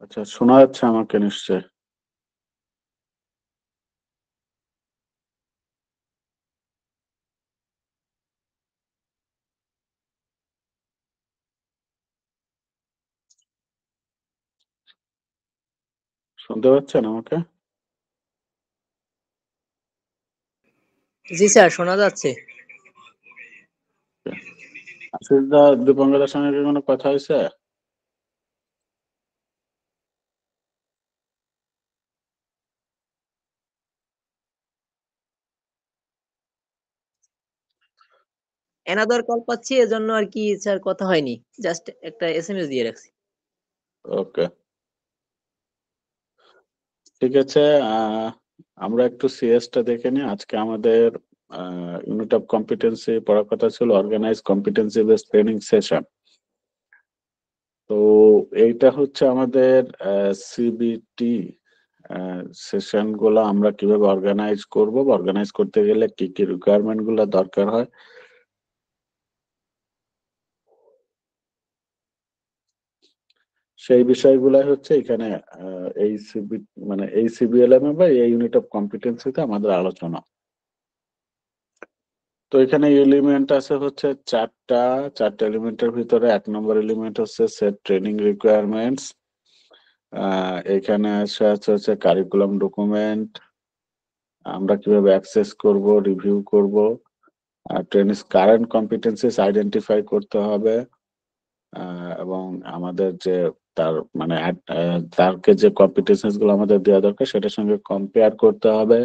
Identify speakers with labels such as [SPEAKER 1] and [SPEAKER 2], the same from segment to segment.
[SPEAKER 1] আচ্ছা, শোনা যাচ্ছে আমাকে নিশ্চয়? শুনতে পাচ্ছেন আমাকে?
[SPEAKER 2] জি স্যার, শোনা যাচ্ছে।
[SPEAKER 1] আশিস দা, দীপঙ্করের সঙ্গে কি কোনো কথা হয়েছে?
[SPEAKER 2] এনাদার কল পাচ্ছি, এজন্য আর কি স্যার কথা হয়নি। জাস্ট একটা এসএমএস দিয়ে রাখছি।
[SPEAKER 1] ওকে, ঠিক আছে। আমরা একটু সিএসটা দেখে নিই। আজকে আমাদের ইউনিট অফ কম্পিটেন্সি পড়ার কথা ছিল, organise competency based training session. তো এইটা হচ্ছে আমাদের সিবিটি সেশন গুলো আমরা কিভাবে অর্গানাইজ করব, অর্গানাইজ করতে গেলে কি কি রিকোয়ারমেন্ট গুলো দরকার হয়, সেই বিষয়গুলাই হচ্ছে এখানে এই সিবি মানে এই সিবিএলএম বা এই ইউনিট অফ কম্পিটেন্সিতে আমাদের আলোচনা। তো এখানে এলিমেন্ট আছে হচ্ছে চারটা এলিমেন্টের ভিতরে 1 নম্বর এলিমেন্ট হচ্ছে সেট ট্রেনিং রিকোয়ারমেন্টস। এখানে হচ্ছে কারিকুলাম ডকুমেন্ট, আমরা কিভাবে অ্যাক্সেস করব, রিভিউ করব, ট্রেনিস কারেন্ট কম্পিটেন্সিস আইডেন্টিফাই করতে হবে, এবং আমাদের যে তার মানে তারকে যে কম্পিটেন্সিস গুলো আমাদের দেওয়া দরকার সেটার সঙ্গে কম্পেয়ার করতে হবে।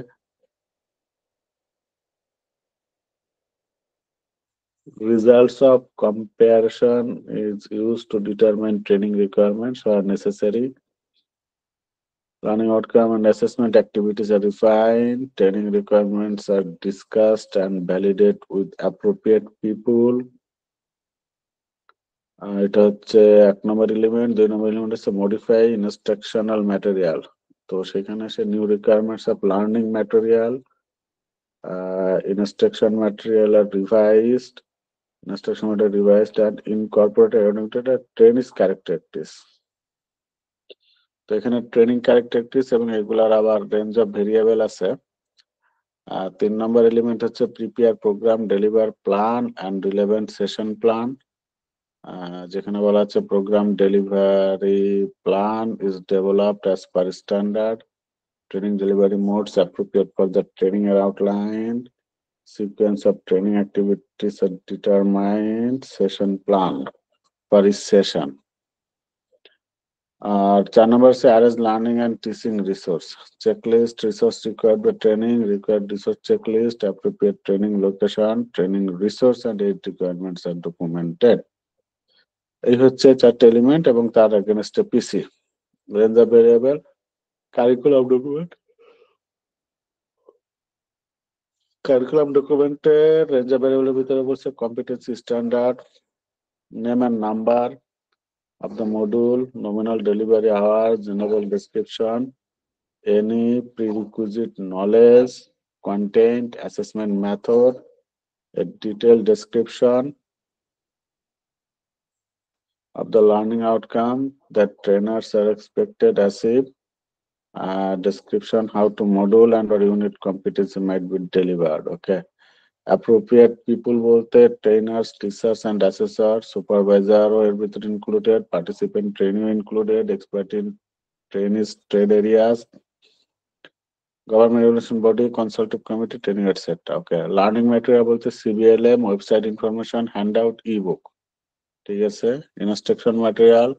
[SPEAKER 1] Results of comparison is used to determine training requirements are necessary. Learning outcome and assessment activities are refined. Training requirements are discussed and validated with appropriate people. এটা হচ্ছে 1 নম্বর এলিমেন্ট। 2 নম্বর এলিমেন্ট হচ্ছে মডিফাই ইনস্ট্রাকশনাল ম্যাটেরিয়াল। তো সেখানে সে new requirements of learning material, instruction material are revised, instruction material revised and incorporated according to the training characteristics. তো এখানে ট্রেনিং ক্যারেক্টারিস্টিক্স এবং এগুলার আবার রেঞ্জ অফ ভেরিয়েবল আছে। 3 নম্বর এলিমেন্ট হচ্ছে prepare programme delivery plan and relevant session plan, যেখানে বলা আছে programme delivery plan is developed as per standard, training delivery modes appropriate for the training are outlined, sequence of training activities are determined, session plan for each session. 4 নম্বর হচ্ছে arrange learning and teaching resource checklist, resource required by training, required resource checklist, appropriate training location, training resource and aid requirements are documented. এই হচ্ছে 4টে element এবং তার এগেনস্টে PC. Range of variable, curriculum document, curriculum ডকুমেন্টের range of ভেরিয়েবলের ভিতরে বলছে competency standard, name and number of the module, nominal delivery hours, general description, any prerequisite knowledge, content, assessment method, a detailed description of the learning outcome that trainers are expected to achieve, description how to module and or unit competency might be delivered. Okay. Appropriate people বলতে trainers, teachers and assessors, supervisor এর ভিতরে included, participant training included, expert in trainees trade areas, government regulation body, consultative committee, training, etc. Okay. Learning material বলতে CBLM, website information, handout, ebook. ঠিক আছে। Instruction material,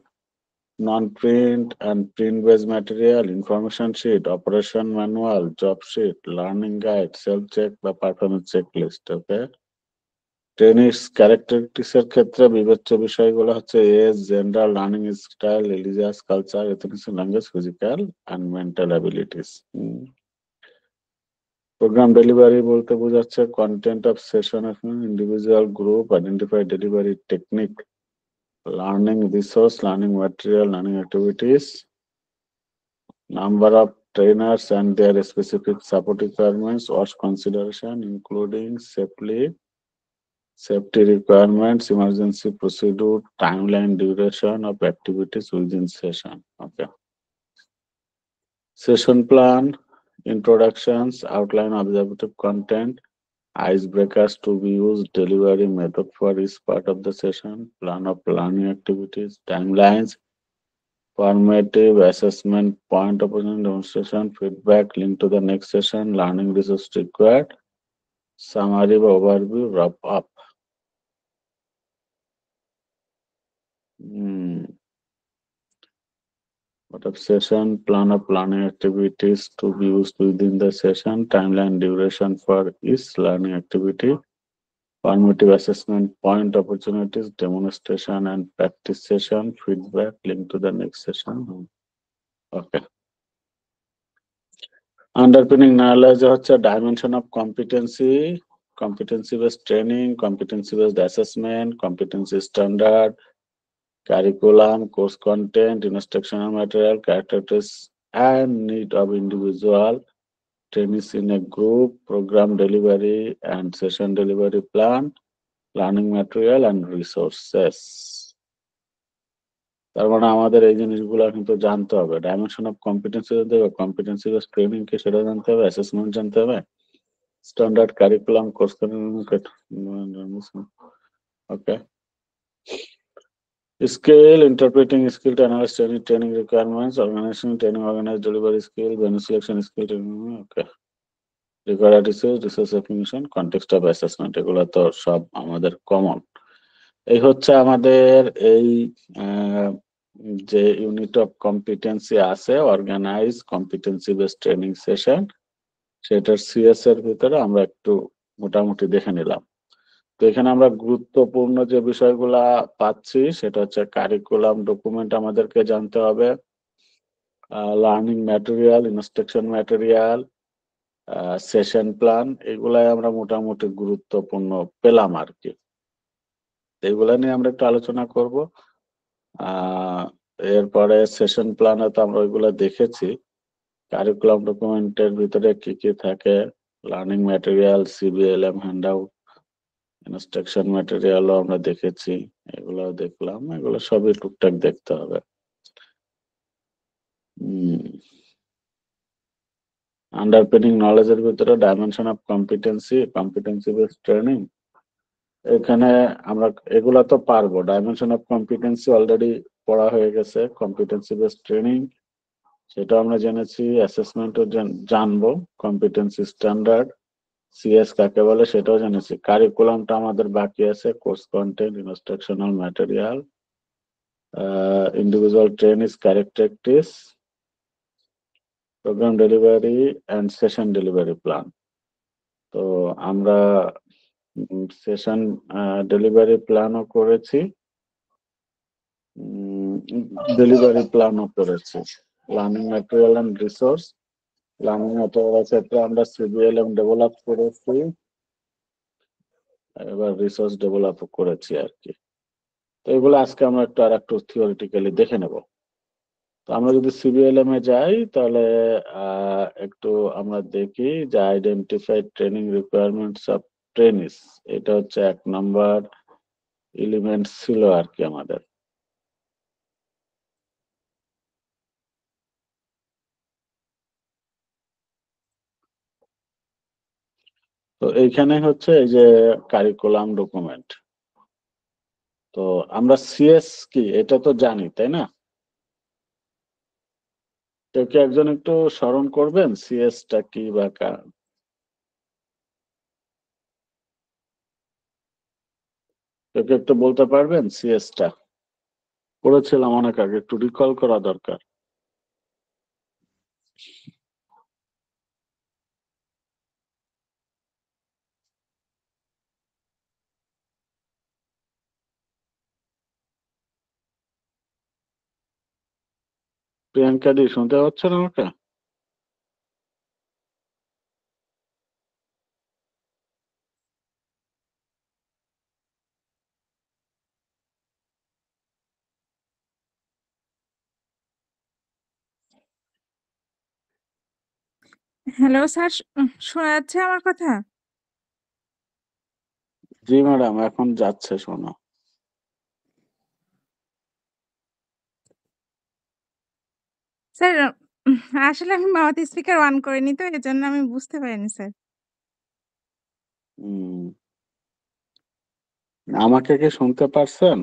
[SPEAKER 1] non print and print base material, information sheet, operation manual, job sheet, learning guide, self check বা performance check list. Okay. Trainings characteristics এর ক্ষেত্রে বিবেচ্য বিষয়গুলো হচ্ছে age, gender, learning style, religious culture, ethnic language, physical and mental abilities. Programme delivery বলতে বোঝাচ্ছে content of session, individual group, identify delivery technique, learning resource, learning material, learning activities, number of trainers and their specific support requirements, was consideration including safety requirements, emergency procedure, timeline, duration of activities within session. Okay. Session plan, introductions, outline observative content, icebreakers to be used, delivery method for each part of the session, plan of learning activities, timelines, formative assessment, point of demonstration, feedback, link to the next session, learning resource required, summary, overview, wrap up. What of session, plan of learning activities to be used within the session, timeline, duration for each learning activity, formative assessment, point opportunities, demonstration and practice session, feedback, link to the next session. Okay. Underpinning knowledge হচ্ছে dimension of competency, competency based training, competency based assessment, competency standard, curriculum, course content, instructional material, characteristics and need of individual, trainees in a group, program delivery and session delivery plan, learning material and resources. তার মানে আমাদের এই জিনিসগুলো কিন্তু জানতে হবে। Dimension of competency জানতে হবে, কম্পিটেন্সি বেস ট্রেনিং কি সেটা জানতে হবে, অ্যাসেসমেন্ট জানতে হবে, standard curriculum, course okay. Skill, interpreting skill to analyze training requirements, organization, training, organize delivery skill, venue selection skill, okay. Required resource definition, context of assessment, এগুলো তো সব আমাদের কমন। এই হচ্ছে আমাদের এই যে ইউনিট অফ কম্পিটেন্সি আছে, organise competency based training session, সেটার সিএস এর ভিতরে আমরা একটু মোটামুটি দেখে নিলাম। তো এখানে আমরা গুরুত্বপূর্ণ যে বিষয়গুলা পাচ্ছি সেটা হচ্ছে কারিকুলাম ডকুমেন্ট আমাদেরকে জানতে হবে, learning material, instruction material, session plan, এগুলাই আমরা মোটামুটি গুরুত্বপূর্ণ পেলাম আর কি। এগুলা নিয়ে আমরা একটু আলোচনা করব। এরপরে সেশন প্ল্যানে তো আমরা ওইগুলা দেখেছি, কারিকুলাম ডকুমেন্টের ভিতরে কি কি থাকে, লার্নিং ম্যাটেরিয়াল, সিবিএলএম হ্যান্ডআউট, ইনস্ট্রাকশন ম্যাটেরিয়ালও আমরা দেখেছি, এগুলো দেখলাম, এগুলো সবই টুকটাক দেখতে হবে। আন্ডারপিনিং নলেজের ভিতরে dimension of competency, competency based training, এখানে আমরা এগুলা তো পারবো। ডাইমেনশন অফ কম্পিটেন্সি অলরেডি পড়া হয়ে গেছে, কম্পিটেন্সি বেসড ট্রেনিং সেটা আমরা জেনেছি, অ্যাসেসমেন্টও জানবো, কম্পিটেন্সি স্ট্যান্ডার্ড, সিএস কাকে বলে সেটাও জেনেছি। কারিকুলামটা আমাদের বাকি আছে, course content, instructional material, individual trainees characteristics, programme delivery and session delivery plan. তো আমরা সেশন ডেলিভারি প্ল্যানও করেছি, ডেলিভারি প্ল্যানও করেছি, learning material and resource, learning material ক্ষেত্রে আমরা সিবিএলএম ডেভেলপ করেছি, এবার রিসোর্স ডেভেলপ করেছি আর কি। তো এগুলো আজকে আমরা একটু থিওরিটিক্যালি দেখে নেব। তো আমরা যদি সিবিএলএম এ যাই তাহলে একটু আমরা দেখি যে আইডেন্টিফাইড ট্রেনিং রিকোয়ারমেন্টস অফ ট্রেনিস, এটা হচ্ছে 1 নম্বর এলিমেন্ট ছিল আর কি আমাদের। তো এইখানে হচ্ছে এই যে কারিকুলাম ডকুমেন্ট, তো আমরা সিএস কি এটা তো জানি তাই না? কেউ কি একজন একটু স্মরণ করবেন সিএস টা কি বা কেউ কি একটু বলতে পারবেন সিএস টা? পড়েছিলাম অনেক আগে, একটু রিকল করা দরকার। প্রিয়াঙ্কা দি শুনতে পাচ্ছেন আমাকে?
[SPEAKER 3] হ্যালো স্যার, শোনা যাচ্ছে আমার কথা?
[SPEAKER 1] জি ম্যাডাম, এখন যাচ্ছে শোনো।
[SPEAKER 3] স্যার আসলে আমি মাউথ স্পিকার অন করিনি তো এজন্য আমি বুঝতে পারিনি স্যার।
[SPEAKER 1] হুম, আমাকে কি শুনতে পারছেন?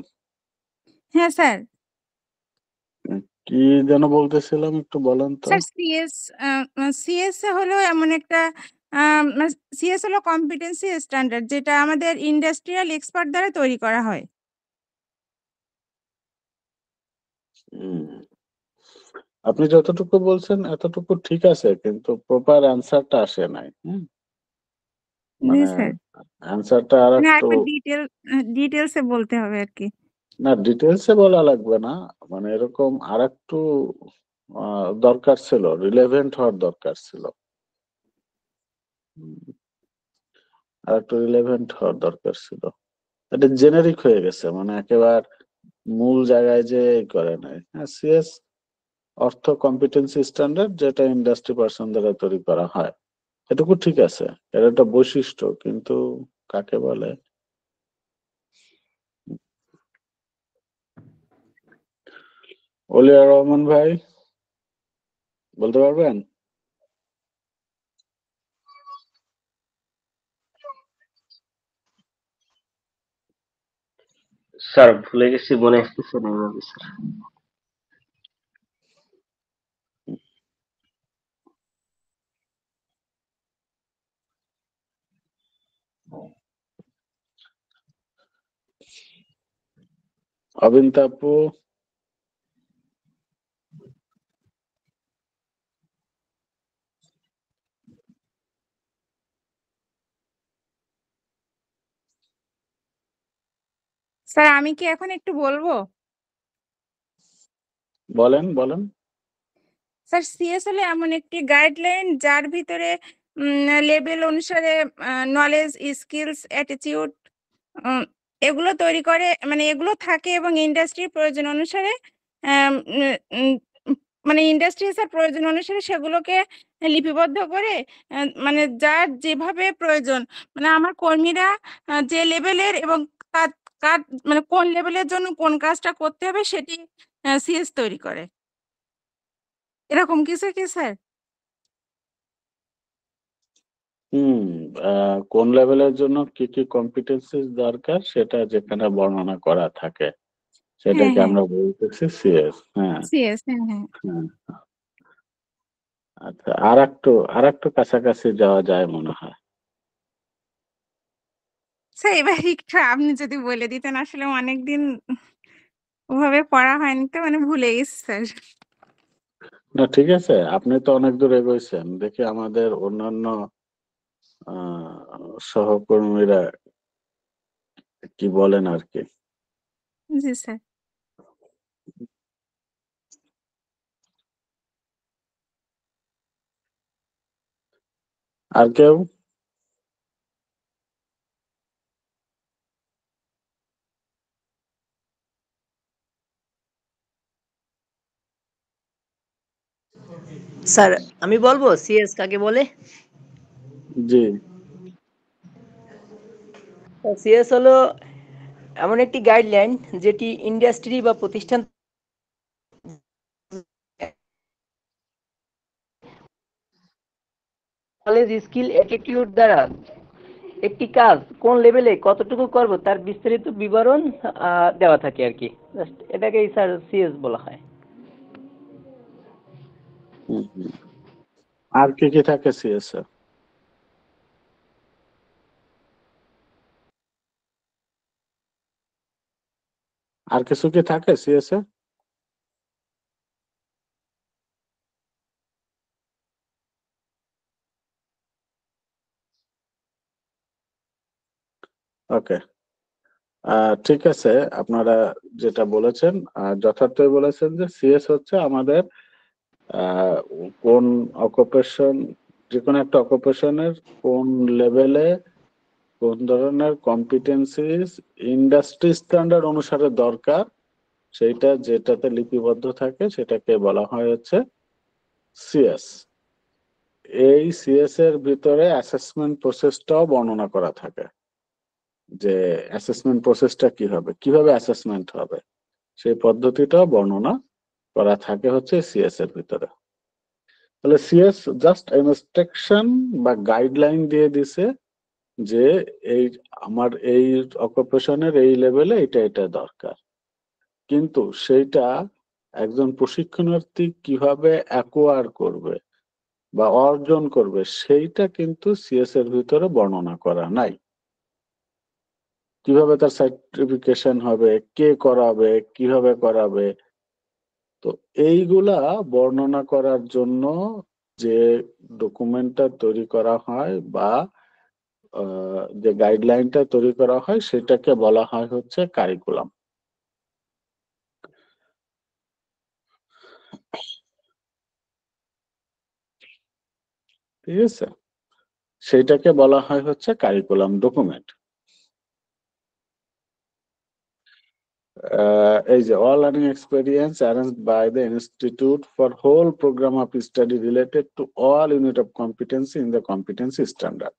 [SPEAKER 3] হ্যাঁ, স্যার।
[SPEAKER 1] কি যেন বলতেছিলাম একটু বলেন তো?
[SPEAKER 3] স্যার সিএস আ আ সিএস হলো এমন একটা সিএস হলো কম্পিটেন্সি স্ট্যান্ডার্ড যেটা আমাদের ইন্ডাস্ট্রিয়াল এক্সপার্ট দ্বারা তৈরি করা হয়।
[SPEAKER 1] হুম, আপনি যতটুকু বলছেন এতটুকু ঠিক আছে, কিন্তু প্রপার অ্যান্সারটা আসে নাই।
[SPEAKER 3] জি,
[SPEAKER 1] মানে
[SPEAKER 3] স্যার।
[SPEAKER 1] অ্যান্সারটা
[SPEAKER 3] মানে
[SPEAKER 1] আরেকটু,
[SPEAKER 3] আরেকবার ডিটেইলস এ বলতে হবে আরকি।
[SPEAKER 1] না ডিটেইলস এ বলা লাগবে না। মানে এরকম আরেকটু দরকার ছিল, রিলেভেন্ট হওয়ার দরকার ছিল। হুম, আরেকটু রিলেভেন্ট হওয়ার দরকার ছিল। এটা জেনেরিক হয়ে গেছে, মানে একেবারে মূল জায়গায় যে করে নাই। হ্যাঁ, সিএস অর্থ কম্পিটেন্সি স্ট্যান্ডার্ড, যেটা ইন্ডাস্ট্রি পারসন দ্বারা তৈরি করা হয়। এটুকু ঠিক আছে। এর একটা বৈশিষ্ট্য, কিন্তু কাকে বলে? অলিয়া রহমান ভাই, বলতে পারবেন?
[SPEAKER 4] স্যার ভুলে গেছি, মনে আসতেছে না এভাবে স্যার।
[SPEAKER 1] অবিন্তা আপু,
[SPEAKER 3] স্যার আমি কি এখন একটু বলব?
[SPEAKER 1] বলেন বলেন।
[SPEAKER 3] স্যার সিএস হলো এমন একটি গাইডলাইন যার ভিতরে লেভেল অনুসারে নলেজ, স্কিলস, অ্যাটিটিউড উম এগুলো তৈরি করে মানে এগুলো থাকে এবং ইন্ডাস্ট্রির প্রয়োজন অনুসারে আম উম উম মানে ইন্ডাস্ট্রিজ এর প্রয়োজন অনুসারে সেগুলোকে লিপিবদ্ধ করে মানে যার যেভাবে প্রয়োজন মানে আমার কর্মীরা যে লেভেলের এবং কার কার মানে কোন লেভেলের জন্য কোন কাজটা করতে হবে সেটি সিএস তৈরি করে। এরকম কিছু কি স্যার?
[SPEAKER 1] হুম, কোন লেভেলের জন্য কি কি কম্পিটেন্সিস দরকার সেটা যেখানে বর্ণনা করা থাকে
[SPEAKER 3] হ্যাঁ,
[SPEAKER 1] সেটাকে
[SPEAKER 3] হ্যাঁ।
[SPEAKER 1] আমরা বলতেছি সিএস। হ্যাঁ,
[SPEAKER 3] সিএস হ্যাঁ, হ্যাঁ।
[SPEAKER 1] হ্যাঁ। আচ্ছা, আরেকটু কাছাকাছি যাওয়া যায় মনে হয়।
[SPEAKER 3] স্যার এবার একটু আপনি যদি বলে দিতেন আসলে অনেকদিন ওভাবে পড়া হয়নি তো মানে ভুলে গেছি স্যার।
[SPEAKER 1] না ঠিক আছে, আপনি তো অনেক দূর এগোইছেন। দেখি আমাদের অন্যান্য সহকর্মীরা কি বলেন আর কি।
[SPEAKER 3] জি স্যার।
[SPEAKER 1] আর কেউ?
[SPEAKER 2] স্যার আমি বলবো সিএস কাকে বলে?
[SPEAKER 1] জি।
[SPEAKER 2] সিএস হলো এমন একটি গাইডলাইন যেটি ইন্ডাস্ট্রি বা প্রতিষ্ঠান নলেজ, স্কিল, অ্যাটিটিউড দ্বারা একটি কাজ কোন লেভেলে কতটুকু করব তার বিস্তারিত বিবরণ দেওয়া থাকে আর কি। জাস্ট এটাকেই স্যার সিএস বলা হয়।
[SPEAKER 1] হুম, হুম। আর কি কি থাকে সিএস এ? আর কিছু কি থাকে সিএস এ? ওকে, ঠিক আছে। আপনারা যেটা বলেছেন যথার্থই বলেছেন যে সিএস হচ্ছে আমাদের আহ, কোন অকুপেশন, যে কোনো একটা অকুপেশনের কোন লেভেলে কোন ধরনের কম্পিটেন্সিস ইন্ডাস্ট্রি স্ট্যান্ডার্ড অনুসারে দরকার, সেইটা যেটাতে লিপিবদ্ধ থাকে সেটাকে বলা হয় হচ্ছে সিএস। এই সিএস এর ভিতরে অ্যাসেসমেন্ট প্রসেসটাও বর্ণনা করা থাকে, যে অ্যাসেসমেন্ট প্রসেসটা কি হবে, কিভাবে অ্যাসেসমেন্ট হবে, সেই পদ্ধতিটাও বর্ণনা করা থাকে হচ্ছে সিএস এর ভিতরে। তাহলে সিএস জাস্ট ইনস্ট্রাকশন বা গাইডলাইন দিয়ে দিছে যে এই আমার এই অকুপেশনের এই লেভেলে এটা এটা দরকার, কিন্তু সেইটা একজন প্রশিক্ষণার্থী কিভাবে অ্যাকোয়ার করবে বা অর্জন করবে সেইটা কিন্তু সিএস এর ভিতরে বর্ণনা করা নাই। কিভাবে তার সার্টিফিকেশন হবে, কে করাবে, কিভাবে করাবে, তো এইগুলা বর্ণনা করার জন্য যে ডকুমেন্টটা তৈরি করা হয় বা যে গাইডলাইনটা তৈরি করা হয় সেটাকে বলা হয় হচ্ছে কারিকুলাম। ঠিক আছে, সেইটাকে বলা হয় হচ্ছে কারিকুলাম ডকুমেন্ট। এই যে all learning experience arranged by the institute for whole program of study related to all unit of competency in the competency standard।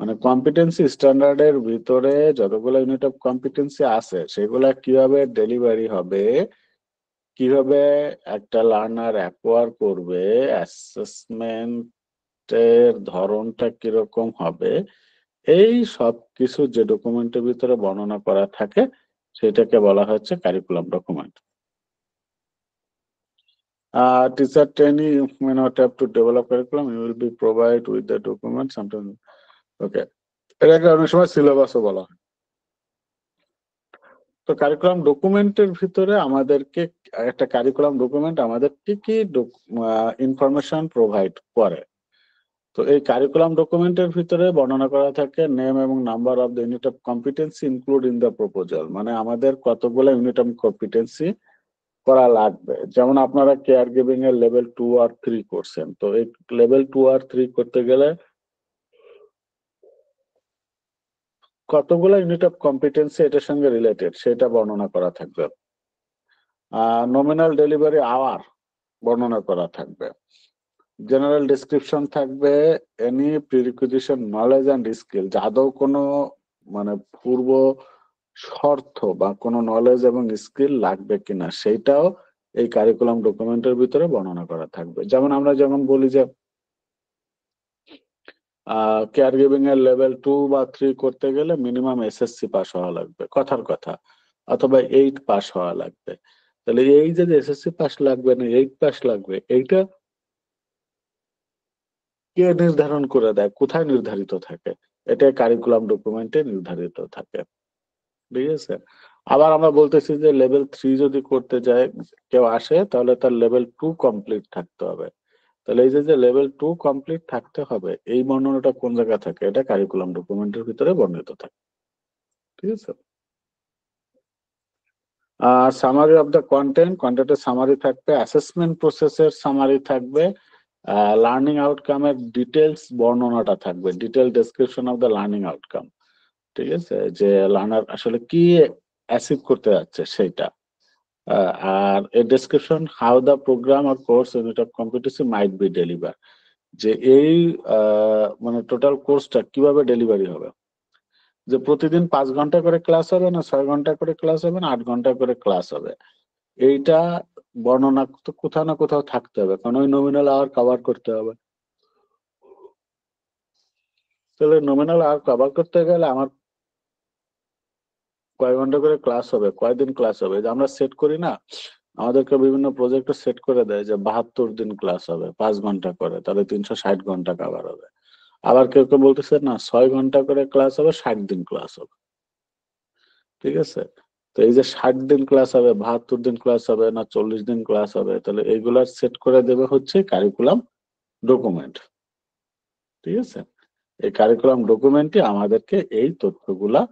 [SPEAKER 1] মানে কম্পিটেন্সি স্ট্যান্ডার্ডের ভিতরে যতগুলো ইউনিট অফ কম্পিটেন্সি আছে সেগুলা কিভাবে ডেলিভারি হবে, কিভাবে একটা লার্নার অ্যাকোয়ার করবে, অ্যাসেসমেন্টের ধরনটা কিরকম হবে, এই সব কিছু যে ডকুমেন্টের ভিতরে বর্ণনা করা থাকে সেটাকে বলা হচ্ছে curriculum document. Teacher training, you may not have to develop curriculum, you will be provided with the document sometimes. Okay, এটাকে অনেক সময় সিলেবাসও বলা হয়। তো কারিকুলাম ডকুমেন্টের ভিতরে আমাদেরকে একটা কারিকুলাম ডকুমেন্ট আমাদের কি কি ইনফরমেশন প্রোভাইড করে। তো এই কারিকুলাম ডকুমেন্টের ভিতরে বর্ণনা করা থাকে নেম এবং number of the unit of competency include in the proposal, মানে আমাদের কতগুলো ইউনিট অফ কম্পিটেন্সি করা লাগবে। যেমন আপনারা কেয়ার গিভিং এর লেভেল 2 আর 3 করছেন, তো এই লেভেল 2 আর 3 করতে গেলে কতগুলো ইউনিট অফ কম্পিটেন্সি এটার সঙ্গে রিলেটেড সেটা বর্ণনা করা থাকবে। নমিনাল ডেলিভারি আওয়ার বর্ণনা করা থাকবে। জেনারেল ডেসক্রিপশন থাকবে এনি প্রিরিকুইজিশন নলেজ অ্যান্ড স্কিল, আদৌ কোনো মানে পূর্ব শর্ত বা কোনো নলেজ এবং স্কিল লাগবে কিনা সেইটাও এই কারিকুলাম ডকুমেন্টের ভিতরে বর্ণনা করা থাকবে। যেমন আমরা যেমন বলি যে কেয়ার গিভিং এর লেভেল 2 বা 3 করতে গেলে মিনিমাম এসএসসি পাস হওয়া লাগবে, কথার কথা, অথবা 8 পাস হওয়া লাগবে। তাহলে এই যে এসএসসি পাস লাগবে না 8 পাস লাগবে, এইটা কে নির্ধারণ করে দেয়, কোথায় নির্ধারিত থাকে? এটা কারিকুলাম ডকুমেন্টে নির্ধারিত থাকে। ঠিক আছে, আবার আমরা বলতেছি যে লেভেল 3 যদি করতে যায় কেউ আসে তাহলে তার লেভেল 2 কমপ্লিট থাকতে হবে। তাহলে এই যে লেভেল 2 কমপ্লিট থাকতে হবে এই বর্ণনাটা কোন জায়গায় থাকে? এটা কারিকুলাম ডকুমেন্টের ভিতরে বর্ণিত থাকে। ঠিক আছে, আর সামারি অফ দ্য কন্টেন্ট, কন্টেন্টের সামারি থাকবে, অ্যাসেসমেন্ট প্রসেসের সামারি থাকবে, লার্নিং আউটকামের ডিটেলস বর্ণনাটা থাকবে, detail description of the learning outcome. ঠিক আছে, যে লার্নার আসলে কি অ্যাচিভ করতে যাচ্ছে সেইটা। আর a description how the programme আর course unit of competency might be deliver, যে এই মানে টোটাল কোর্সটা কিভাবে ডেলিভারি হবে, যে প্রতিদিন 5 ঘন্টা করে ক্লাস হবে না 6 ঘন্টা করে ক্লাস হবে না 8 ঘন্টা করে ক্লাস হবে, এইটা বর্ণনা তো কোথাও না কোথাও থাকতে হবে, কারণ ওই নমিনাল আওয়ার কভার করতে হবে। তাহলে নমিনাল আওয়ার কভার করতে গেলে আমার কয় ঘন্টা করে ক্লাস হবে, কয়দিন ক্লাস হবে, যে আমরা সেট করি না, আমাদেরকে বিভিন্ন প্রজেক্টে সেট করে দেয় যে 72 দিন ক্লাস হবে 5 ঘন্টা করে, তাহলে 360 ঘন্টা কভার হবে। আবার কেউ কেউ বলতেছে না 6 ঘন্টা করে ক্লাস হবে 60 দিন ক্লাস হবে। ঠিক আছে, তো এই যে 60 দিন ক্লাস হবে, 72 দিন ক্লাস হবে না 40 দিন ক্লাস হবে, তাহলে এইগুলার সেট করে দেবে হচ্ছে কারিকুলাম ডকুমেন্ট। ঠিক আছে, এই কারিকুলাম ডকুমেন্টই আমাদেরকে এই তথ্যগুলা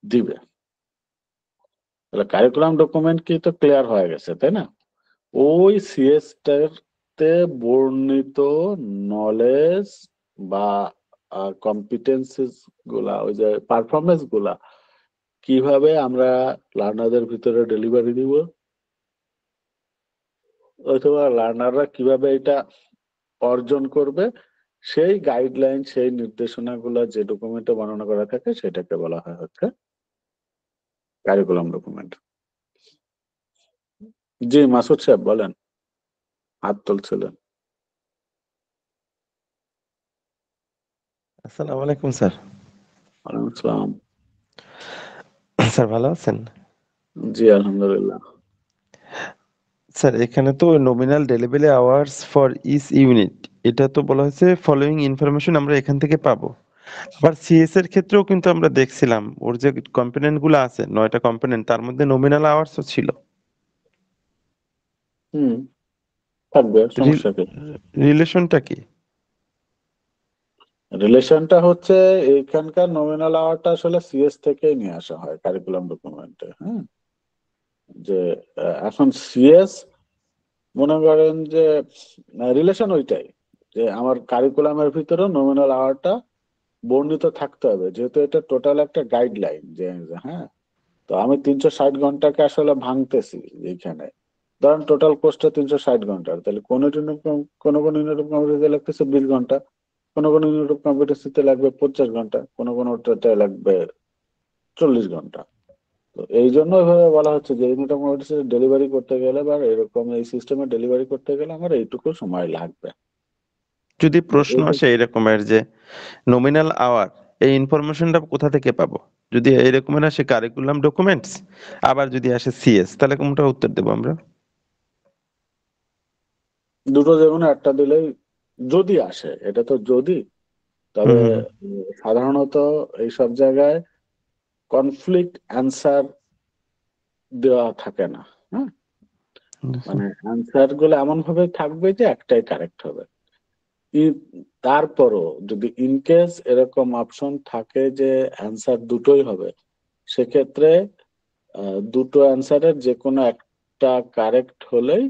[SPEAKER 1] দিবে। তাহলে কারিকুলাম ডকুমেন্ট কি তো ক্লিয়ার হয়ে গেছে, তাই না? ওই সিএস তে বর্ণিত নলেজ বা কম্পিটেন্সিস গুলা, ওই যে পারফরমেন্স গুলা কিভাবে আমরা লার্নারদের ভিতরে ডেলিভারি দিব, অথবা লার্নাররা কিভাবে এটা অর্জন করবে, সেই গাইডলাইন সেই নির্দেশনাগুলো যে ডকুমেন্টে বর্ণনা করা থাকে সেটাকে বলা হয় হচ্ছে কারিকুলাম ডকুমেন্ট। জি মাসুদ সাহেব বলেন, হাত তুলছিলেন।
[SPEAKER 5] আসসালামু আলাইকুম স্যার।
[SPEAKER 1] ওয়ালাইকুম আসসালাম।
[SPEAKER 5] স্যার ভালো আছেন?
[SPEAKER 1] জি আলহামদুলিল্লাহ।
[SPEAKER 5] স্যার এখানে তো nominal delivery hours for each unit এটা তো বলা হয়েছে ফলোইং ইনফরমেশন আমরা এখান থেকে পাবো। আবার সিএস এর ক্ষেত্রেও কিন্তু আমরা দেখছিলাম ওর যে কম্পোনেন্ট গুলো আছে 9টা কম্পোনেন্ট তার মধ্যে নমিনাল আওয়ার্সও ছিল।
[SPEAKER 1] হুম, থাকবে, সমস্যা কি?
[SPEAKER 5] রিলেশনটা কি?
[SPEAKER 1] রিলেশনটা হচ্ছে এইখানকার নমিনাল আওয়ারটা আসলে সিএস থেকেই নিয়ে আসা হয় কারিকুলাম ডকুমেন্টে। হ্যাঁ, যে এখন সিএস মনে করেন যে রিলেশন ওইটাই, যে আমার কারিকুলামের ভিতরে নমিনাল আওয়ারটা বর্ণিত থাকতে হবে, যেহেতু এটা টোটাল একটা গাইডলাইন। যে হ্যাঁ, তো আমি 360 ঘন্টাকে আসলে ভাঙতেছি এইখানে। ধরেন টোটাল কোর্সটা 360 ঘন্টার, তাহলে কোনো ইউনিট অফ কম্পিটেন্সিতে লাগতেছে 20 ঘন্টা, কোনো ইউনিট অফ কম্পিটেন্সিতে লাগবে 50 ঘন্টা, কোনোটাতে লাগবে 40 ঘন্টা। তো এই জন্য এভাবে বলা হচ্ছে যে ইউনিট অফ কম্পিটেন্সি ডেলিভারি করতে গেলে বা এরকম এই সিস্টেমে ডেলিভারি করতে গেলে আমার এইটুকু সময় লাগবে।
[SPEAKER 5] যদি প্রশ্ন
[SPEAKER 1] এইটা
[SPEAKER 5] আসে এরকমের যে নমিনাল আওয়ার এই ইনফরমেশনটা কোথা থেকে পাবো, যদি এরকমের আসে কারিকুলাম ডকুমেন্টস, আবার যদি আসে সিএস, তাহলে কোনটা উত্তর দেবো আমরা?
[SPEAKER 1] দুটো যেকোনো একটা দিলেই, যদি আসে, এটা তো যদি।
[SPEAKER 5] হুম
[SPEAKER 1] তবে
[SPEAKER 5] হুম
[SPEAKER 1] সাধারণত এইসব জায়গায় কনফ্লিক্ট অ্যান্সার দেওয়া থাকে না। হ্যাঁ,
[SPEAKER 5] হুম।
[SPEAKER 1] মানে অ্যান্সার গুলো এমন ভাবে থাকবে যে একটাই কারেক্ট হবে। তারপরও যদি ইনকেস এরকম অপশন থাকে যে অ্যান্সার দুটোই হবে, সেক্ষেত্রে দুটো অ্যান্সারের যে কোনো একটা কারেক্ট হলেই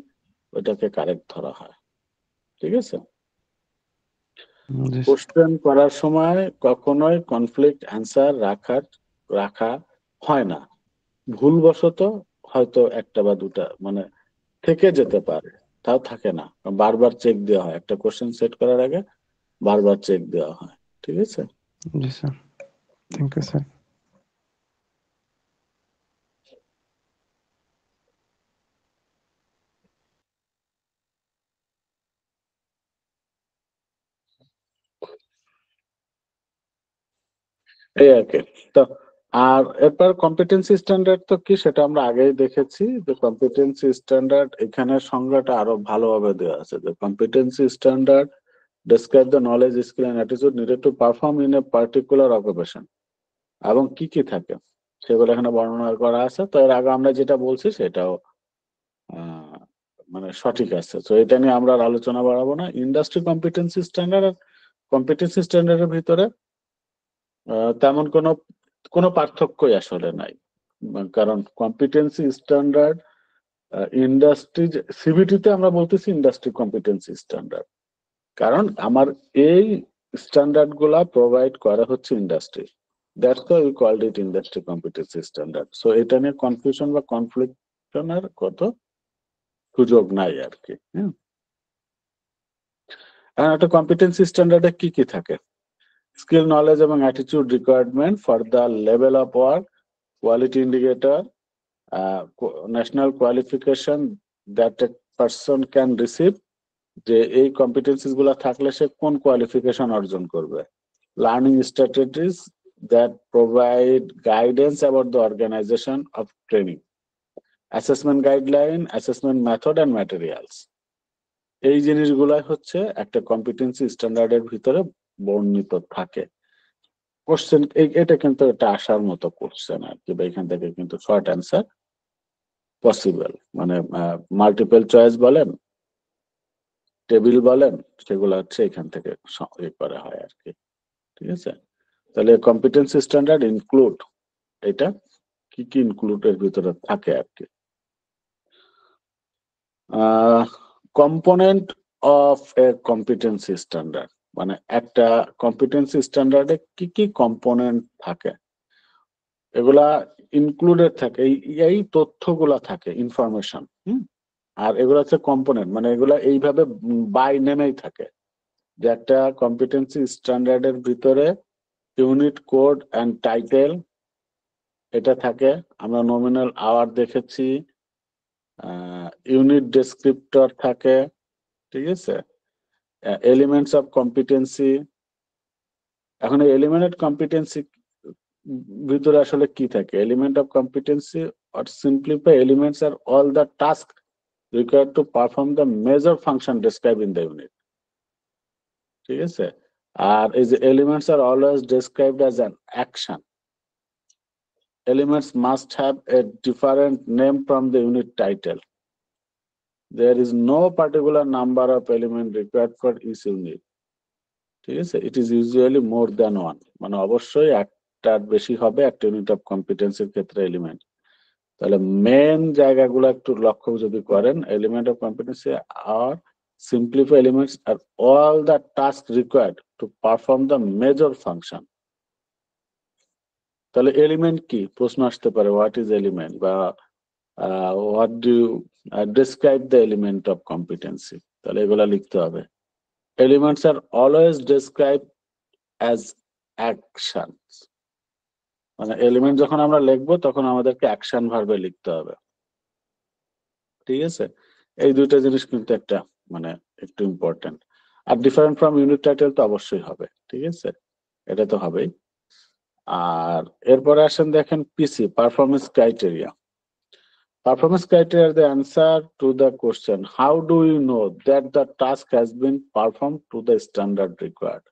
[SPEAKER 1] ওটাকে কারেক্ট ধরা হয়। ঠিক আছে?
[SPEAKER 5] জি স্যার।
[SPEAKER 1] কোশ্চেন করার সময় কখনোই কনফ্লিক্ট অ্যান্সার রাখা হয় না। ভুলবশত হয়তো একটা বা দুটা মানে থেকে যেতে পারে, তাও থাকে না। বারবার চেক দেওয়া হয়, একটা কোশ্চেন সেট করার আগে বারবার চেক দেওয়া হয়। ঠিক আছে?
[SPEAKER 5] জি স্যার, থ্যাংক ইউ স্যার।
[SPEAKER 1] এই আর কি। তো আর এরপর কম্পিটেন্সি স্ট্যান্ডার্ড তো কি, সেটা আমরা আগেই দেখেছি যে কম্পিটেন্সি স্ট্যান্ডার্ড এখানে সংজ্ঞাটা আরো ভালোভাবে দেওয়া আছে। যে competency standard describe the knowledge, skill and attitude needed to perform in a particular occupation, এবং কি কি থাকে সেগুলো এখানে বর্ণনা করা আছে। তো এর আগে আমরা যেটা বলছি সেটাও আহ, মানে সঠিক আছে। তো এটা নিয়ে আমরা আর আলোচনা বাড়াবো না। ইন্ডাস্ট্রি কম্পিটেন্সি স্ট্যান্ডার্ড আর কম্পিটেন্সি স্ট্যান্ডার্ডের ভিতরে তেমন কোনো পার্থক্যই আসলে নাই। কারণ কম্পিটেন্সি স্ট্যান্ডার্ড ইন্ডাস্ট্রি, সিবিটিতে আমরা বলতেছি ইন্ডাস্ট্রি কম্পিটেন্সি স্ট্যান্ডার্ড, কারণ আমার এই স্ট্যান্ডার্ড গুলা প্রোভাইড করা হচ্ছে industry. That's why we called it industry competency standard. So এটা নিয়ে কনফিউশন বা কনফ্লিকশনের কত সুযোগ নাই আর কি। হ্যাঁ, আর একটা কম্পিটেন্সি স্ট্যান্ডার্ডে কি কি থাকে? স্কিল, নলেজ এবং attitude requirement for the level of work, quality indicator, national qualification that a person can receive, যে এই কম্পিটেন্সিস গুলা থাকলে সে কোন কোয়ালিফিকেশন অর্জন করবে। Learning strategies that provide guidance about the organisation of training, assessment guideline, assessment method and materials. এই জিনিসগুলাই হচ্ছে একটা কম্পিটেন্সি স্ট্যান্ডার্ডের ভিতরে বর্ণিত থাকে। কোশ্চেন এটা কিন্তু একটা আসার মতো কোশ্চেন আর কি, বা এখান থেকে কিন্তু শর্ট অ্যান্সার পসিবল। মানে মাল্টিপল চয়েস বলেন, টেবিল বলেন, সেগুলো হচ্ছে এখান থেকে করা হয় আর কি। ঠিক আছে? তাহলে কম্পিটেন্সি স্ট্যান্ডার্ড ইনক্লুড, এটা কি কি ইনক্লুড এর ভিতরে থাকে আর কি। Component of A competency standard, মানে একটা কম্পিটেন্সি স্ট্যান্ডার্ডে কি কি কম্পোনেন্ট থাকে, এগুলা ইনক্লুডেড থাকে, এই তথ্যগুলা থাকে, ইনফরমেশন। আর এগুলো হচ্ছে কম্পোনেন্ট, মানে এগুলা এইভাবে বাই নেমেই থাকে যে একটা কম্পিটেন্সি স্ট্যান্ডার্ডের ভিতরে ইউনিট কোড অ্যান্ড টাইটেল এটা থাকে। আমরা নমিনাল আওয়ার দেখেছি, ইউনিট ডেসক্রিপ্টর থাকে। ঠিক আছে? এলিমেন্টস অফ কম্পিটেন্সি, এখন এলিমেন্ট কম্পিটেন্সি ভিতরে আসলে কি থাকে? Element of competency or simplify elements are all the tasks required to perform the major function described in the unit. ঠিক আছে? আর এই যে elements are always described as an action. Elements must have a different name from the unit title. There is no particular number of elements required for each unit. ঠিক আছে? It is usually more than one. মানে অবশ্যই একটার বেশি হবে একটা unit of কম্পিটেন্সির ক্ষেত্রে element. তাহলে মেন জায়গাগুলো একটু লক্ষ্য যদি করেন, এলিমেন্ট অফ কম্পিটেন্সি আর simplify elements are all the task required to perform the major function. তাহলে এলিমেন্ট কি? প্রশ্ন আসতে পারে, হোয়াট ইজ এলিমেন্ট, বা what do describe the element of competency. তাহলে এগুলা লিখতে হবে। Elements are always describe as actions. মানে এলিমেন্ট যখন আমরা লিখবো তখন আমাদেরকে অ্যাকশন ভার্বে লিখতে হবে। ঠিক আছে? এই দুইটা জিনিস কিন্তু একটা মানে একটু important. Are different from unit title তো অবশ্যই হবে। ঠিক আছে? এটা তো হবেই। আর এরপরে আসেন দেখেন PC, performance criteria. Performance criteria are the answer to the question, how do you know that the task has been performed to the standard required?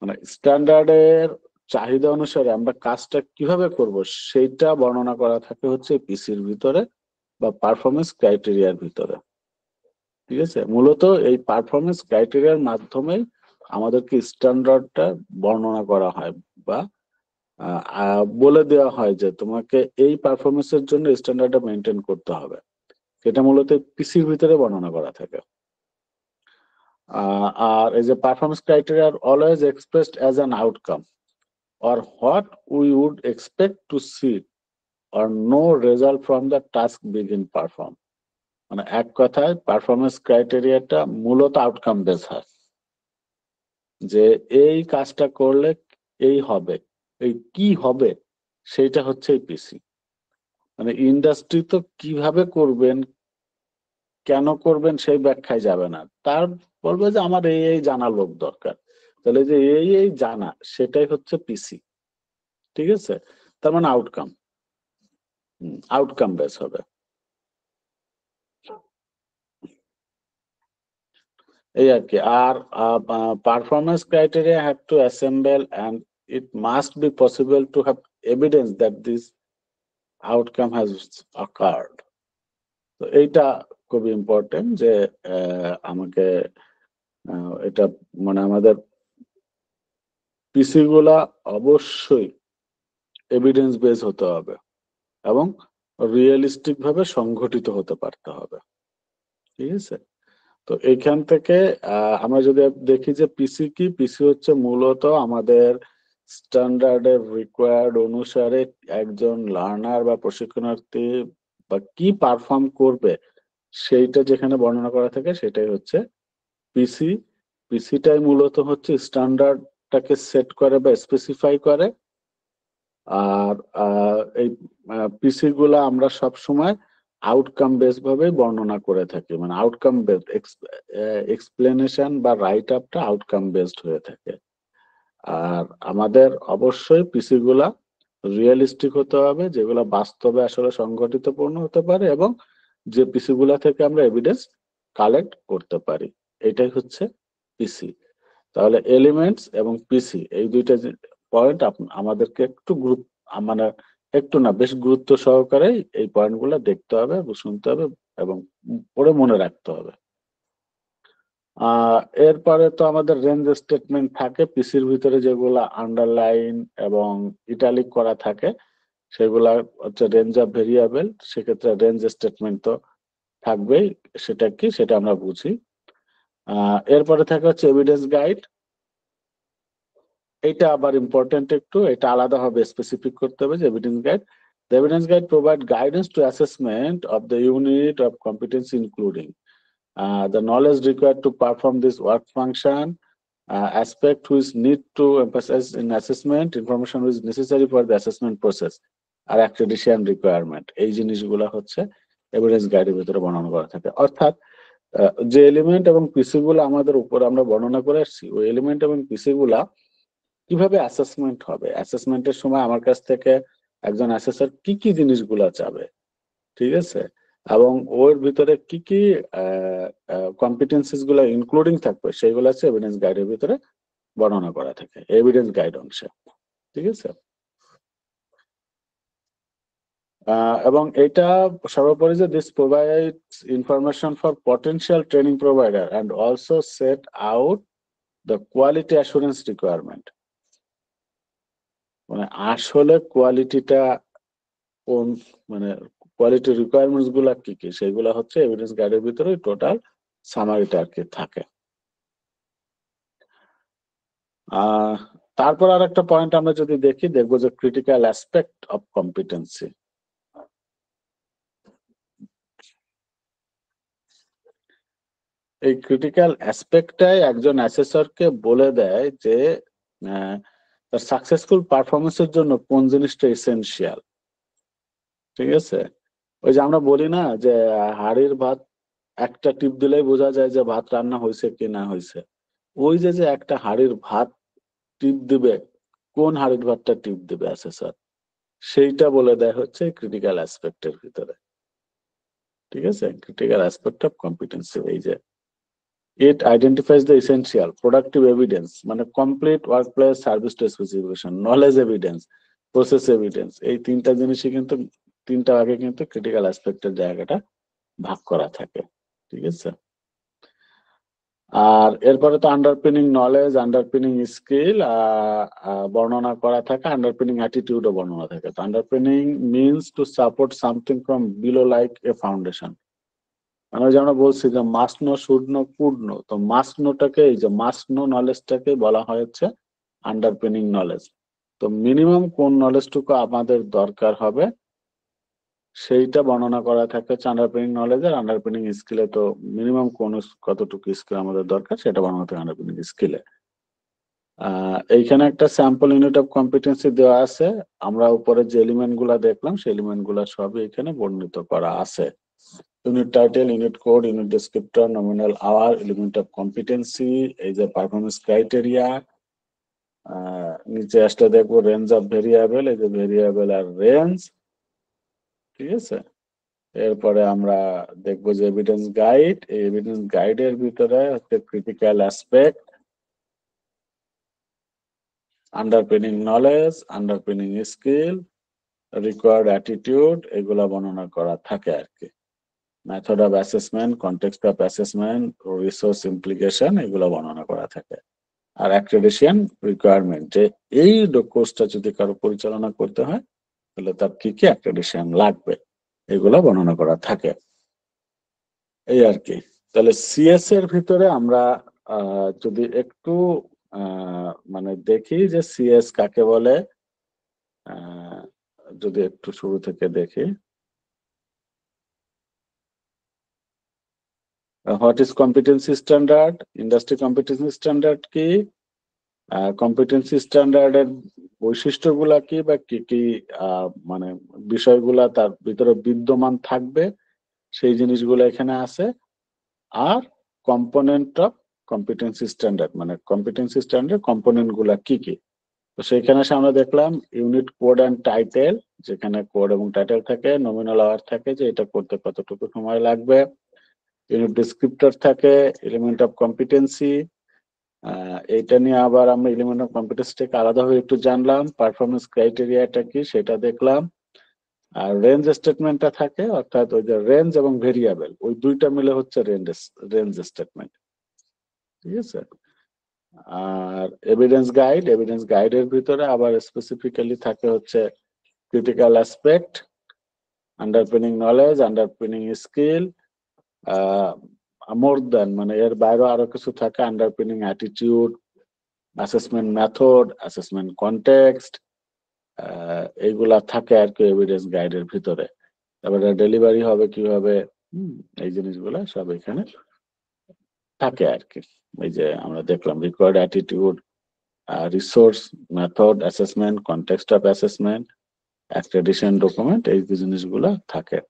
[SPEAKER 1] মানে স্ট্যান্ডার্ডের চাহিদা অনুসারে আমরা কাজটা কিভাবে করব সেইটা বর্ণনা করা থাকে হচ্ছে পিসির ভিতরে বা পারফরমেন্স ক্রাইটেরিয়ার ভিতরে। ঠিক আছে? মূলত এই পারফরমেন্স ক্রাইটেরিয়ার মাধ্যমে আমাদেরকে স্ট্যান্ডার্ডটা বর্ণনা করা হয় বা বলে দেওয়া হয় যে তোমাকে এই পারফরমেন্সের জন্য স্ট্যান্ডার্ডটা মেনটেন করতে হবে। এটা মূলত পিসির ভিতরে বর্ণনা করা থাকে। আর এই যে performance criteria are always expressed as an outcome or what we would expect to see or no result from the task being performed. মানে এক কথায় পারফরমেন্স ক্রাইটেরিয়াটা মূলত আউটকাম বেস হয়, যে এই কাজটা করলে এই হবে, এই কি হবে সেইটা হচ্ছে এই পিসি। মানে ইন্ডাস্ট্রি তো কিভাবে করবেন কেন করবেন সেই ব্যাখ্যায় যাবে না, তার বলবে যে আমার এই জানা লোক দরকার। তাহলে যে এই জানা সেটাই হচ্ছে পিসি। ঠিক আছে? তার মানে আউটকাম বেস হবে। এই আর কি। আর performance criteria have to assemble and it must be possible to have evidence that this outcome has occurred. তো এইটা খুবই ইম্পর্টেন্ট যে আমাকে এটা মানে আমাদের পিসি গুলা অবশ্যই এভিডেন্স বেস হতে হবে এবং রিয়েলিস্টিক ভাবে সংঘটিত হতে পারতে হবে। ঠিক আছে? তো এইখান থেকে আমরা যদি দেখি যে পিসি কি, পিসি হচ্ছে মূলত আমাদের স্ট্যান্ডার্ডের রিকোয়ার্ড অনুসারে একজন লার্নার বা প্রশিক্ষণার্থী বা কি পারফর্ম করবে সেইটা যেখানে বর্ণনা করা থাকে সেটাই হচ্ছে পিসি। পিসিটাই মূলত হচ্ছে স্ট্যান্ডার্ডটাকে সেট করে বা স্পেসিফাই করে। আর এই পিসি গুলা আমরা সব সময় আউটকাম বেস ভাবে বর্ণনা করে থাকি। মানে আউটকাম বেসড এক্সপ্লেনেশন বা রাইট আপটা আউটকাম বেসড হয়ে থাকে। আর আমাদের অবশ্যই পিসি গুলা রিয়েলিস্টিক হতে হবে, যেগুলো বাস্তবে আসলে সংঘটিতপূর্ণ হতে পারে এবং যে পিসি গুলা থেকে আমরা এভিডেন্স কালেক্ট করতে পারি। এটাই হচ্ছে পিসি। তাহলে এলিমেন্টস এবং পিসি এই দুইটা পয়েন্ট আমাদেরকে একটু মানে একটু না বেশ গুরুত্ব সহকারে এই পয়েন্টগুলো দেখতে হবে, শুনতে হবে এবং পড়ে মনে রাখতে হবে। এরপরে তো আমাদের রেঞ্জ স্টেটমেন্ট থাকে পিসির ভিতরে, যেগুলা আন্ডারলাইন এবং ইটালিক করা থাকে সেগুলা হচ্ছে রেঞ্জ অফ ভেরিয়েবল। সেক্ষেত্রে রেঞ্জ স্টেটমেন্ট তো থাকবেই, সেটা কি সেটা আমরা বুঝি। এরপরে থাকে হচ্ছে এভিডেন্স গাইড। এটা আবার ইম্পর্টেন্ট একটু, এটা আলাদাভাবে স্পেসিফিক করতে হবে যে evidence guide. The evidence guide provide guidance to assessment of the unit of competence including the knowledge required to perform this work function, aspect which need to emphasize in assessment, information which is necessary for the assessment process, আর accreditation requirement। এই জিনিসগুলো হচ্ছে evidence গাইডের ভিতরে বর্ণনা করা থাকে। অর্থাৎ যে এলিমেন্ট এবং পিসি গুলা আমাদের উপর আমরা বর্ণনা করে আসছি, ওই এলিমেন্ট এবং পিসি গুলা কিভাবে অ্যাসেসমেন্ট হবে, অ্যাসেসমেন্টের সময় আমার কাছ থেকে একজন অ্যাসেসর কি কি জিনিসগুলা চাবে, ঠিক আছে, এবং ওর ভিতরে কি কি কম্পিটেন্সিস গুলা ইনক্লুডিং থাকবে সেগুলো হচ্ছে এভিডেন্স গাইডের ভিতরে বর্ণনা করা থাকে, এভিডেন্স গাইড অংশে, ঠিক আছে। এবং এটা সর্বোপরি যে this provides information for potential training provider and also said out the quality assurance requirement, মানে আসলে কোয়ালিটিটা কোন, মানে কোয়ালিটি রিকোয়ারমেন্টস গুলা কি কি সেগুলা হচ্ছে এভিডেন্স গাইডের ভিতরে টোটাল সামারিটা আর কি থাকে। তারপর আর একটা পয়েন্ট আমরা যদি দেখি, দেখবো যে ক্রিটিক্যাল অ্যাসপেক্ট অফ কম্পিটেন্সি। এই ক্রিটিক্যাল অ্যাসপেক্টটাই একজন অ্যাসেসরকে বলে দেয় যে তার সাকসেসফুল পারফরমেন্সের জন্য কোন জিনিসটা এসেনশিয়াল, ঠিক আছে। ওই যে আমরা বলি না যে হাড়ির ভাত একটা টিপ দিলেই বোঝা যায় যে ভাত রান্না হয়েছে কি না হয়েছে, ওই যে যে একটা হাড়ির ভাত টিপ দিবে, কোন হাড়ির ভাতটা টিপ দিবে অ্যাসেসর, সেইটা বলে দেয় হচ্ছে ক্রিটিক্যাল অ্যাসপেক্টের ভিতরে, ঠিক আছে। ক্রিটিক্যাল অ্যাসপেক্ট অফ কম্পিটেন্সি, এই যে it identifies the essential productive evidence, মানে complete work place service to specification, knowledge evidence, process evidence, এই তিনটা জিনিসই কিন্তু তিনটা ভাগে কিন্তু ক্রিটিক্যাল অ্যাসপেক্টের জায়গাটা ভাগ করা থাকে, ঠিক আছে। আর এরপরে তো আন্ডারপিনিং নলেজ, আন্ডারপিনিং স্কিল বর্ণনা করা থাকে, আন্ডারপিনিং অ্যাটিটিউডও বর্ণনা থাকে। তো underpinning means to support something from below like a foundation, মানে ওই যে আমরা বলছি যে must know, should know, could know, তো মাস্ট নোটাকে, এই যে মাস্ট নো নলেজটাকে বলা হচ্ছে আন্ডারপিনিং নলেজ। তো মিনিমাম কোন নলেজটুকু আমাদের দরকার হবে সেইটা বর্ণনা করা থাকে হচ্ছে আন্ডারপিনিং নলেজ। আর আন্ডারপিনিং স্কিলে তো মিনিমাম কোন কতটুকু স্কিল আমাদের দরকার সেটা বর্ণনা থাকে আন্ডারপিনিং স্কিলে। এইখানে একটা স্যাম্পল ইউনিট অফ কম্পিটেন্সি দেওয়া আছে, আমরা উপরে যে এলিমেন্ট গুলা দেখলাম সেই এলিমেন্ট গুলা সবই এখানে বর্ণিত করা আছে। Unit title, unit code, unit descriptor, nominal hour, element of competency, এই যে পারফরমেন্স ক্রাইটেরিয়া, নিচে আসলে দেখবো রেঞ্জ অফ ভেরিয়েবল, এই যে ভেরিয়েবল আর রেঞ্জ, ঠিক আছে। এরপরে আমরা দেখবো যে এভিডেন্স গাইড, এই এভিডেন্স গাইডের ভিতরে হচ্ছে critical aspect, underpinning knowledge, underpinning skill, required attitude, এগুলা বর্ণনা করা থাকে আর কি। Method of assessment, context of assessment, resource implication, এগুলো বর্ণনা করা থাকে। আর অ্যাক্রেডিটেশন রিকোয়ারমেন্ট, যে এই কোর্সটা যদি কারো পরিচালনা করতে হয় তাহলে তার কি কি অ্যাক্রেডিটেশন লাগবে, এগুলো বর্ণনা করা থাকে, এই আর কি। তাহলে সিএস এর ভিতরে আমরা যদি একটু মানে দেখি যে সিএস কাকে বলে, যদি একটু শুরু থেকে দেখি, what is competency standard, industry competency standard কি, কম্পিটেন্সি স্ট্যান্ডার্ডের বৈশিষ্ট্যগুলা কি বা কি কি মানে বিষয়গুলা তার ভিতরে বিদ্যমান থাকবে সেই জিনিসগুলো এখানে আছে। আর কম্পোনেন্ট অফ কম্পিটেন্সি স্ট্যান্ডার্ড, মানে কম্পিটেন্সি স্ট্যান্ডার্ড কম্পোনেন্ট গুলা কি কি। তো সেইখানে আমরা দেখলাম ইউনিট কোড অ্যান্ড টাইটেল, যেখানে কোড এবং টাইটেল থাকে, নমিনাল আওয়ার থাকে যে এটা করতে কতটুকু সময় লাগবে, ইউনিট ডেসক্রিপ্টর থাকে, এলিমেন্ট অফ কম্পিটেন্সি, এইটা নিয়ে আবার আমরা এলিমেন্ট অফ কম্পিটেন্সিটাকে আলাদাভাবে একটু জানলাম, পারফরমেন্স ক্রাইটেরিয়াটা কি সেটা দেখলাম, আর রেঞ্জ স্টেটমেন্টটা থাকে, অর্থাৎ ওই যে রেঞ্জ এবং ভেরিয়েবল ওই দুইটা মিলে হচ্ছে রেঞ্জ স্টেটমেন্ট, ঠিক আছে। আর এভিডেন্স গাইড, এভিডেন্স গাইডের ভিতরে আবার স্পেসিফিক্যালি থাকে হচ্ছে critical aspect, underpinning knowledge, underpinning skill, more than, মানে এর বাইরেও আরো কিছু থাকে, underpinning attitude, assessment method, assessment context, এইগুলা থাকে আর কি এভিডেন্স গাইডের ভিতরে। তারপরে ডেলিভারি হবে কিভাবে, এই জিনিসগুলা সব এখানে থাকে আর কি। এই যে আমরা দেখলাম required attitude, resource, method, assessment, context of assessment, accreditation document, এই জিনিসগুলা থাকে।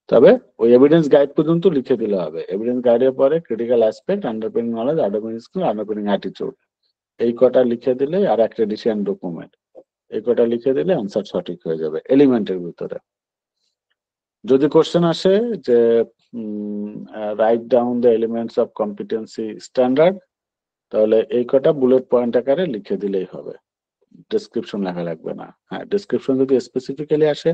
[SPEAKER 1] তবে ওই এভিডেন্স গাইড পর্যন্ত লিখে দিলে হবে। এভিডেন্স গাইডের পরে critical aspect, underpinning knowledge, underpinning skill, আন্ডারপিনিং attitude, এই কটা লিখে দিলে আর অ্যাক্রেডিটেশন ডকুমেন্ট, এই কটা লিখে দিলে আনসার সঠিক হয়ে যাবে এলিমেন্টের ভিতরে। যদি কোশ্চেন আসে যে write down the elements of competency standard, তাহলে এই কটা বুলেট পয়েন্ট আকারে লিখে দিলেই হবে, ডেসক্রিপশন লেখা লাগবে না। হ্যাঁ, ডেসক্রিপশন যদি স্পেসিফিক্যালি আসে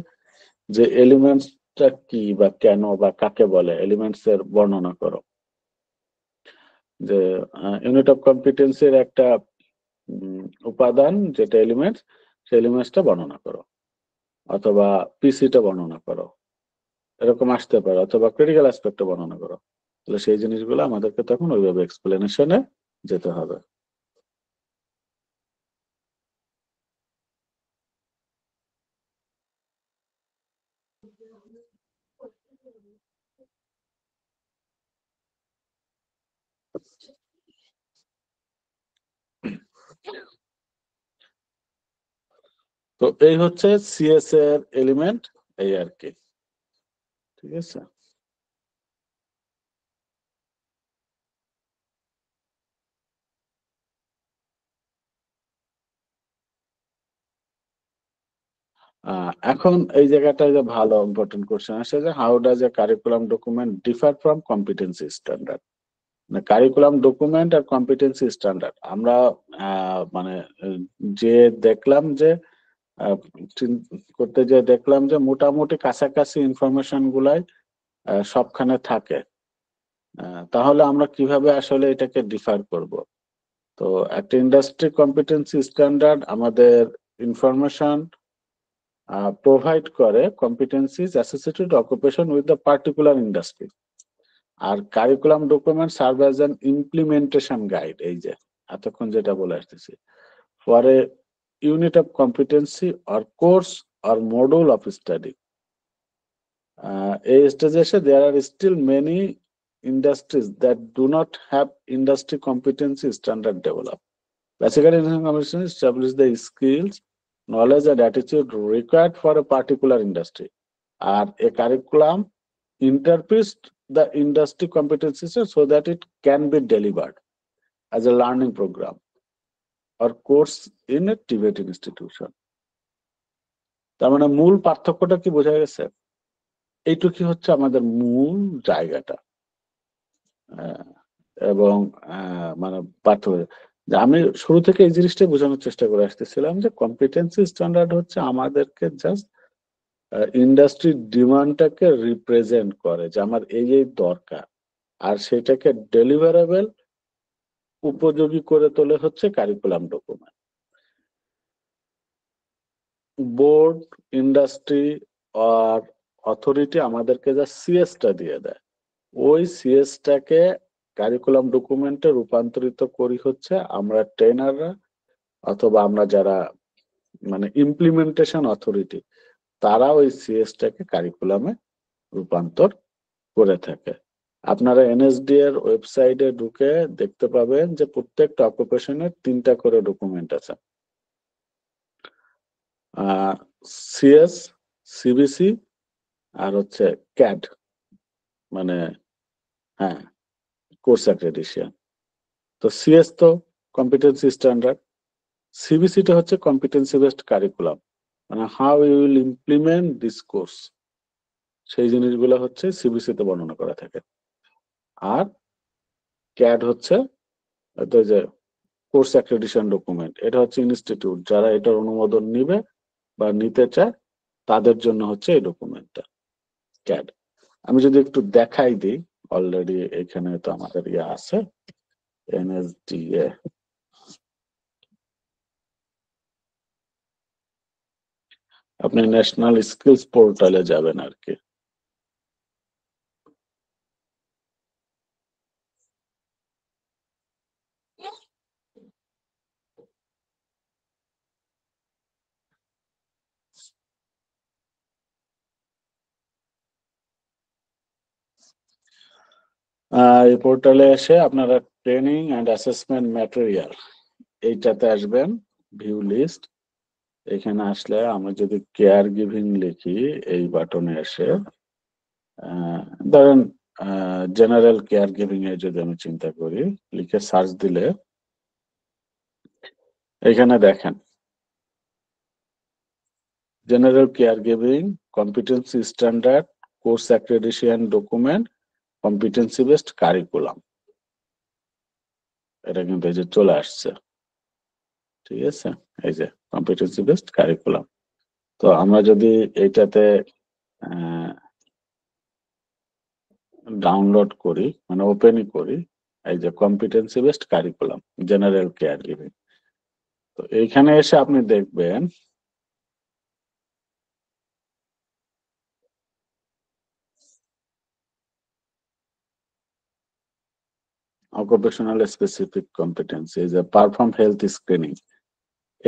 [SPEAKER 1] যে এলিমেন্টসটা কি বা কেন বা কাকে বলে, এলিমেন্টস এর বর্ণনা করো, যে ইউনিট অফ কম্পিটেন্সির একটা উপাদান যেটা এলিমেন্টস, সেই এলিমেন্টসটা বর্ণনা করো, অথবা পিসিটা বর্ণনা করো, এরকম আসতে পারে, অথবা ক্রিটিক্যাল অ্যাসপেক্টটা বর্ণনা করো। তাহলে সেই জিনিসগুলো আমাদেরকে তখন ওইভাবে এক্সপ্লেনেশনে যেতে হবে। তো এই হচ্ছে সিএস এর এলিমেন্ট, এই আর কি। ঠিক আছে, এখন এই জায়গাটায় যে ভালো ইম্পর্টেন্ট কোশ্চেন আসে যে how does a curriculum document differ from competency standard. Curriculum document আর কম্পিটেন্সি স্ট্যান্ডার্ড আমরা মানে যে দেখলাম যে করতে যে দেখলাম যে মোটামুটি কাছাকাছি ইনফরমেশন গুলাই সবখানে থাকে। তাহলে আমরা কিভাবে আসলে এটাকে ডিফার করব? তো একটা ইন্ডাস্ট্রি কম্পিটেন্সি স্ট্যান্ডার্ড আমাদের ইনফরমেশন প্রোভাইড করে competencies associated occupation with the particular industry. আর curriculum document serve as an implementation guide, এই যে এতক্ষণ যেটা বলে আসতেছি, for a unit of competency or course or module of study. এই স্টেজে এসে there are still many industries that do not have industry competency standard developed. Basically, industry competency establish the skills, knowledge and attitude required for a particular industry. And a curriculum interprets the industry competencies so that it can be delivered as a learning program or course in a Tibetan institution. তার মানে মূল পার্থক্যটা কি বোঝা গেছে? এইটুকুই হচ্ছে আমাদের মূল জায়গাটা। এবং মানে পার্থক্য যে আমি শুরু থেকে এই জিনিসটাই বোঝানোর চেষ্টা করে আসতেছিলাম যে কম্পিটেন্সি স্ট্যান্ডার্ড হচ্ছে আমাদেরকে জাস্ট ইন্ডাস্ট্রির ডিমান্ডটাকে রিপ্রেজেন্ট করে যে আমার এই দরকার, আর সেটাকে ডেলিভারেবল উপযোগী করে তোলে হচ্ছে কারিকুলাম ডকুমেন্ট। বোর্ড, ইন্ডাস্ট্রি আর অথরিটি আমাদেরকে যা সিএসটা দিয়ে দেয়, ওই সিএসটাকে কারিকুলাম ডকুমেন্টে রূপান্তরিত করি হচ্ছে আমরা ট্রেনাররা, অথবা আমরা যারা মানে ইমপ্লিমেন্টেশন অথরিটি, তারা ওই সিএসটাকে কারিকুলামে রূপান্তর করে থাকে। আপনারা এনএসডি এর ওয়েবসাইটে ঢুকে দেখতে পাবেন যে প্রত্যেকটা অকুপেশনের 3টা করে ডকুমেন্ট আছে, সিএস, সিবিসি আর হচ্ছে ক্যাড, মানে হ্যাঁ কোর্স অ্যাক্রেডিটেশন। তো সিএস তো কম্পিটেন্সি স্ট্যান্ডার্ড, সিবিসিটা হচ্ছে কম্পিটেন্সি বেসড কারিকুলাম, মানে how you will implement this course, সেই জিনিসগুলো হচ্ছে সিবিসি তে বর্ণনা করা থাকে। আর ক্যাড হচ্ছে যে কোর্স অ্যাক্রেডিটেশন ডকুমেন্ট, এটা হচ্ছে ইনস্টিটিউট যারা এটার অনুমোদন নিবে বা নিতে চায় তাদের জন্য হচ্ছে এই ডকুমেন্টটা ক্যাড। আমি যদি একটু দেখাই দিই, অলরেডি এখানে তো আমাদের ইয়ে আছে এনএসডিএ, আপনি ন্যাশনাল স্কিলস পোর্টালে যাবেন আর কি। এই পোর্টালে এসে আপনারা ট্রেনিং অ্যান্ড অ্যাসেসমেন্ট ম্যাটেরিয়াল এইটাতে আসবেন, ভিউ লিস্ট। এখানে আসলে আমরা যদি কেয়ার গিভিং লিখি এই বাটনে এসে, ধরেন জেনারেল কেয়ার গিভিং এ যদি আমি চিন্তা করি, লিখে সার্চ দিলে এখানে দেখেন general care giving, competency standard, course accreditation document, competency based curriculum, এটা কিন্তু এই যে চলে আসছে, ঠিক আছে, এই যে কম্পিটেন্সি বেসড কারিকুলাম। তো আমরা যদি এইটাতে ডাউনলোড করি, মানে ওপেনই করি, এই যে competency based curriculum general care giving, তো এইখানে এসে আপনি দেখবেন অকুপেশনাল স্পেসিফিক কম্পিটেন্সি, এই যে পারফর্ম হেলথ স্ক্রিনিং,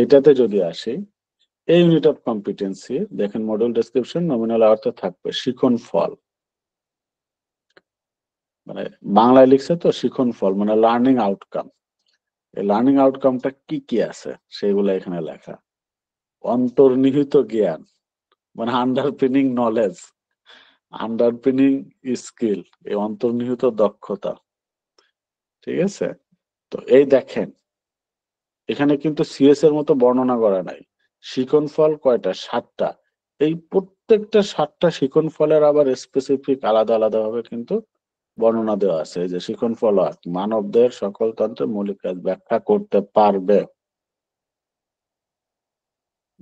[SPEAKER 1] এটাতে যদি আসি, এই ইউনিট অফ কম্পিটেন্সি দেখেন মডেল ডেসক্রিপশন নমিনাল আওয়ারতে থাকবে শিখন ফল, মানে বাংলায় লিখছে তো শিখন ফল মানে লার্নিং আউটকাম। এই লার্নিং আউটকামটা কি কি আছে সেগুলো এখানে লেখা। অন্তর্নিহিত জ্ঞান মানে আন্ডারপিনিং নলেজ, আন্ডারপিনিং স্কিল, এই অন্তর্নিহিত দক্ষতা, ঠিক আছে। তো এই দেখেন এখানে কিন্তু সিএস এর মতো বর্ণনা করা নাই। শিখন ফল কয়টা? 7টা। এই প্রত্যেকটা 7টা শিখন ফলের আবার স্পেসিফিক আলাদা আলাদা ভাবে কিন্তু বর্ণনা দেওয়া আছে। এই যে শিখন ফল মানবদের সকল তন্ত্রের মৌলিক কাজ ব্যাখ্যা করতে পারবে,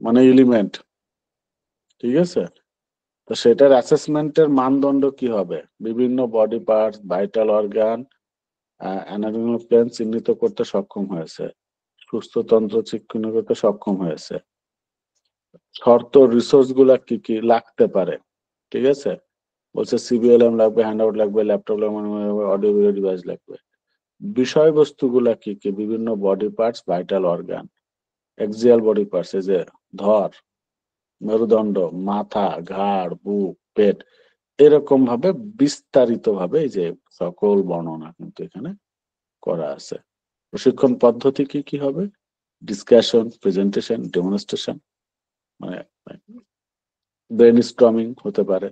[SPEAKER 1] মানে এলিমেন্ট, ঠিক আছে। তো সেটার অ্যাসেসমেন্টের মানদণ্ড কি হবে? বিভিন্ন body parts, vital organ, anatomic plane চিহ্নিত করতে সক্ষম হয়েছে, সুস্থ তন্ত্র চিহ্নিত করতে সক্ষম হয়েছে, শর্ত রিসোর্স গুলা কি কি লাগতে পারে, ঠিক আছে। বলছে সিবিএলএম লাগবে, হ্যান্ডআউট লাগবে, ল্যাপটপ লাগবে, অডিও ভিডিও ডিভাইস লাগবে। বিষয়বস্তুগুলা কি কি? বিভিন্ন body parts, vital organ, axial body parts, এই যে ধর, মেরুদণ্ড, মাথা, ঘাড়, বুক, পেট, এরকম ভাবে বিস্তারিত ভাবে এই যে সকল বর্ণনা কিন্তু এখানে করা আছে। প্রশিক্ষণ পদ্ধতি কি কি হবে? ডিসকাশন, প্রেজেন্টেশন, ডেমনস্ট্রেশন, মানে ব্রেন স্টর্মিং হতে পারে।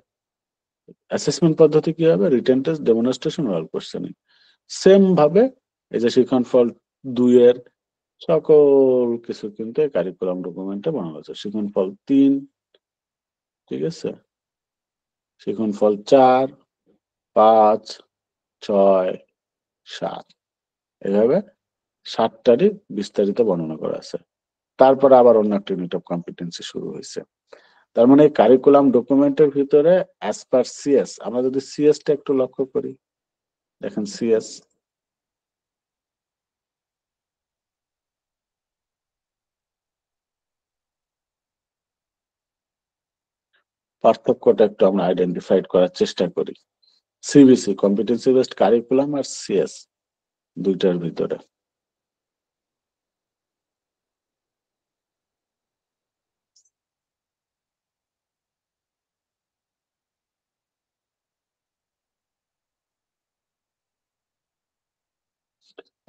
[SPEAKER 1] অ্যাসেসমেন্ট পদ্ধতি কি হবে? Written test, demonstration, oral questioning. Same ভাবে এই যে শিক্ষণ ফল 2 এর সকল কিছু কিন্তু এই কারিকুলাম ডকুমেন্টে বানানো হয়েছে। শিক্ষণ ফল 3, ঠিক আছে, শিক্ষণ ফল 4, 5, 6, 7, এভাবে 7টারই বিস্তারিত বর্ণনা করা আছে। তারপরে আবার অন্য একটা ইউনিট অফ কম্পিটেন্সি শুরু হয়েছে। তার মানে এই কারিকুলাম ডকুমেন্টের ভিতরে অ্যাজ পার সিএস, আমরা যদি সিএস টা একটু লক্ষ্য করি, দেখেন সিএস, পার্থক্যটা একটু আমরা আইডেন্টিফাইড করার চেষ্টা করি। সিবিসি কম্পিটেন্সি বেসড কারিকুলাম আর সিএস দুইটার ভিতরে।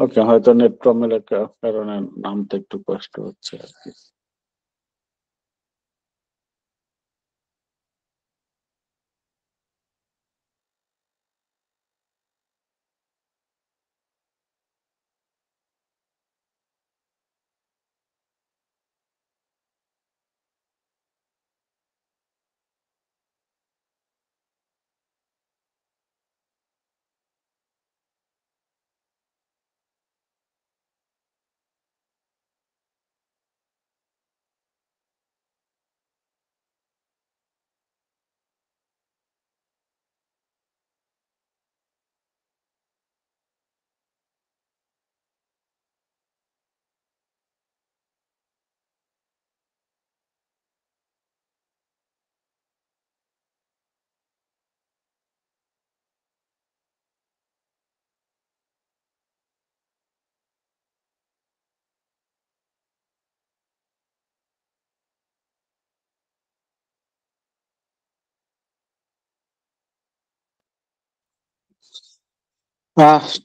[SPEAKER 1] ওকে, হয়তো নেট প্রবলেমের কারণে নামতে একটু কষ্ট হচ্ছে আর কি।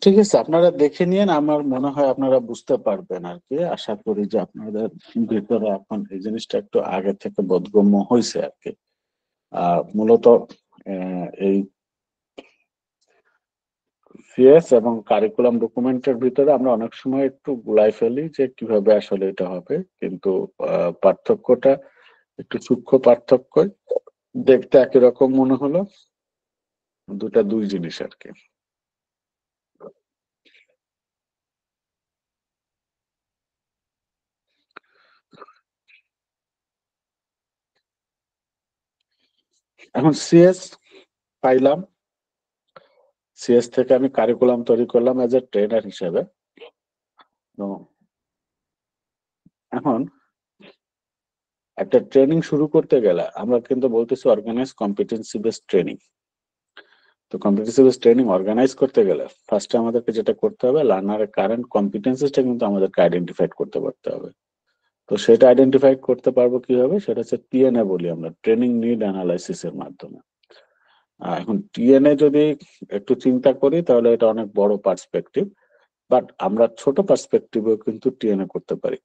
[SPEAKER 1] ঠিক আছে, আপনারা দেখে নিয়েন, আমার মনে হয় আপনারা বুঝতে পারবেন আর কি। আশা করি যে আপনাদের ভিতরে এখন এই জিনিসটা একটু আগে থেকে বোধগম্য হয়েছে আর কি। মূলত এই সিএস এবং কারিকুলাম ডকুমেন্টের ভিতরে আমরা অনেক সময় একটু গুলাই ফেলি যে কিভাবে আসলে এটা হবে, কিন্তু পার্থক্যটা একটু সূক্ষ্ম পার্থক্য। দেখতে একই রকম মনে হলো, দুটা দুই জিনিস আর কি। এখন সিএস পাইলাম, সিএস থেকে আমি কারিকুলাম তৈরি করলাম এজ এ ট্রেনার হিসেবে। তো এখন একটা ট্রেনিং শুরু করতে গেলে আমরা কিন্তু বলতেছি অর্গানাইজ কম্পিটেন্সি বেসড ট্রেনিং। তো কম্পিটেন্সি বেসড ট্রেনিং অর্গানাইজ করতে গেলে ফার্স্টে আমাদেরকে যেটা করতে হবে, লার্নারের কারেন্ট কম্পিটেন্সিসটা কিন্তু আমাদেরকে আইডেন্টিফাইড করতে পারতে হবে। তো সেটা আইডেন্টিফাই করতে পারবো কিভাবে, সেটা হচ্ছে টিএনএ বলি আমরা, ট্রেনিং নিড অ্যানালাইসিস এর মাধ্যমে। এখন টিএনএ যদি একটু চিন্তা করি তাহলে এটা অনেক বড় পার্সপেক্টিভ, বাট আমরা ছোট পার্সপেক্টিভেও কিন্তু টিএনএ করতে পারি।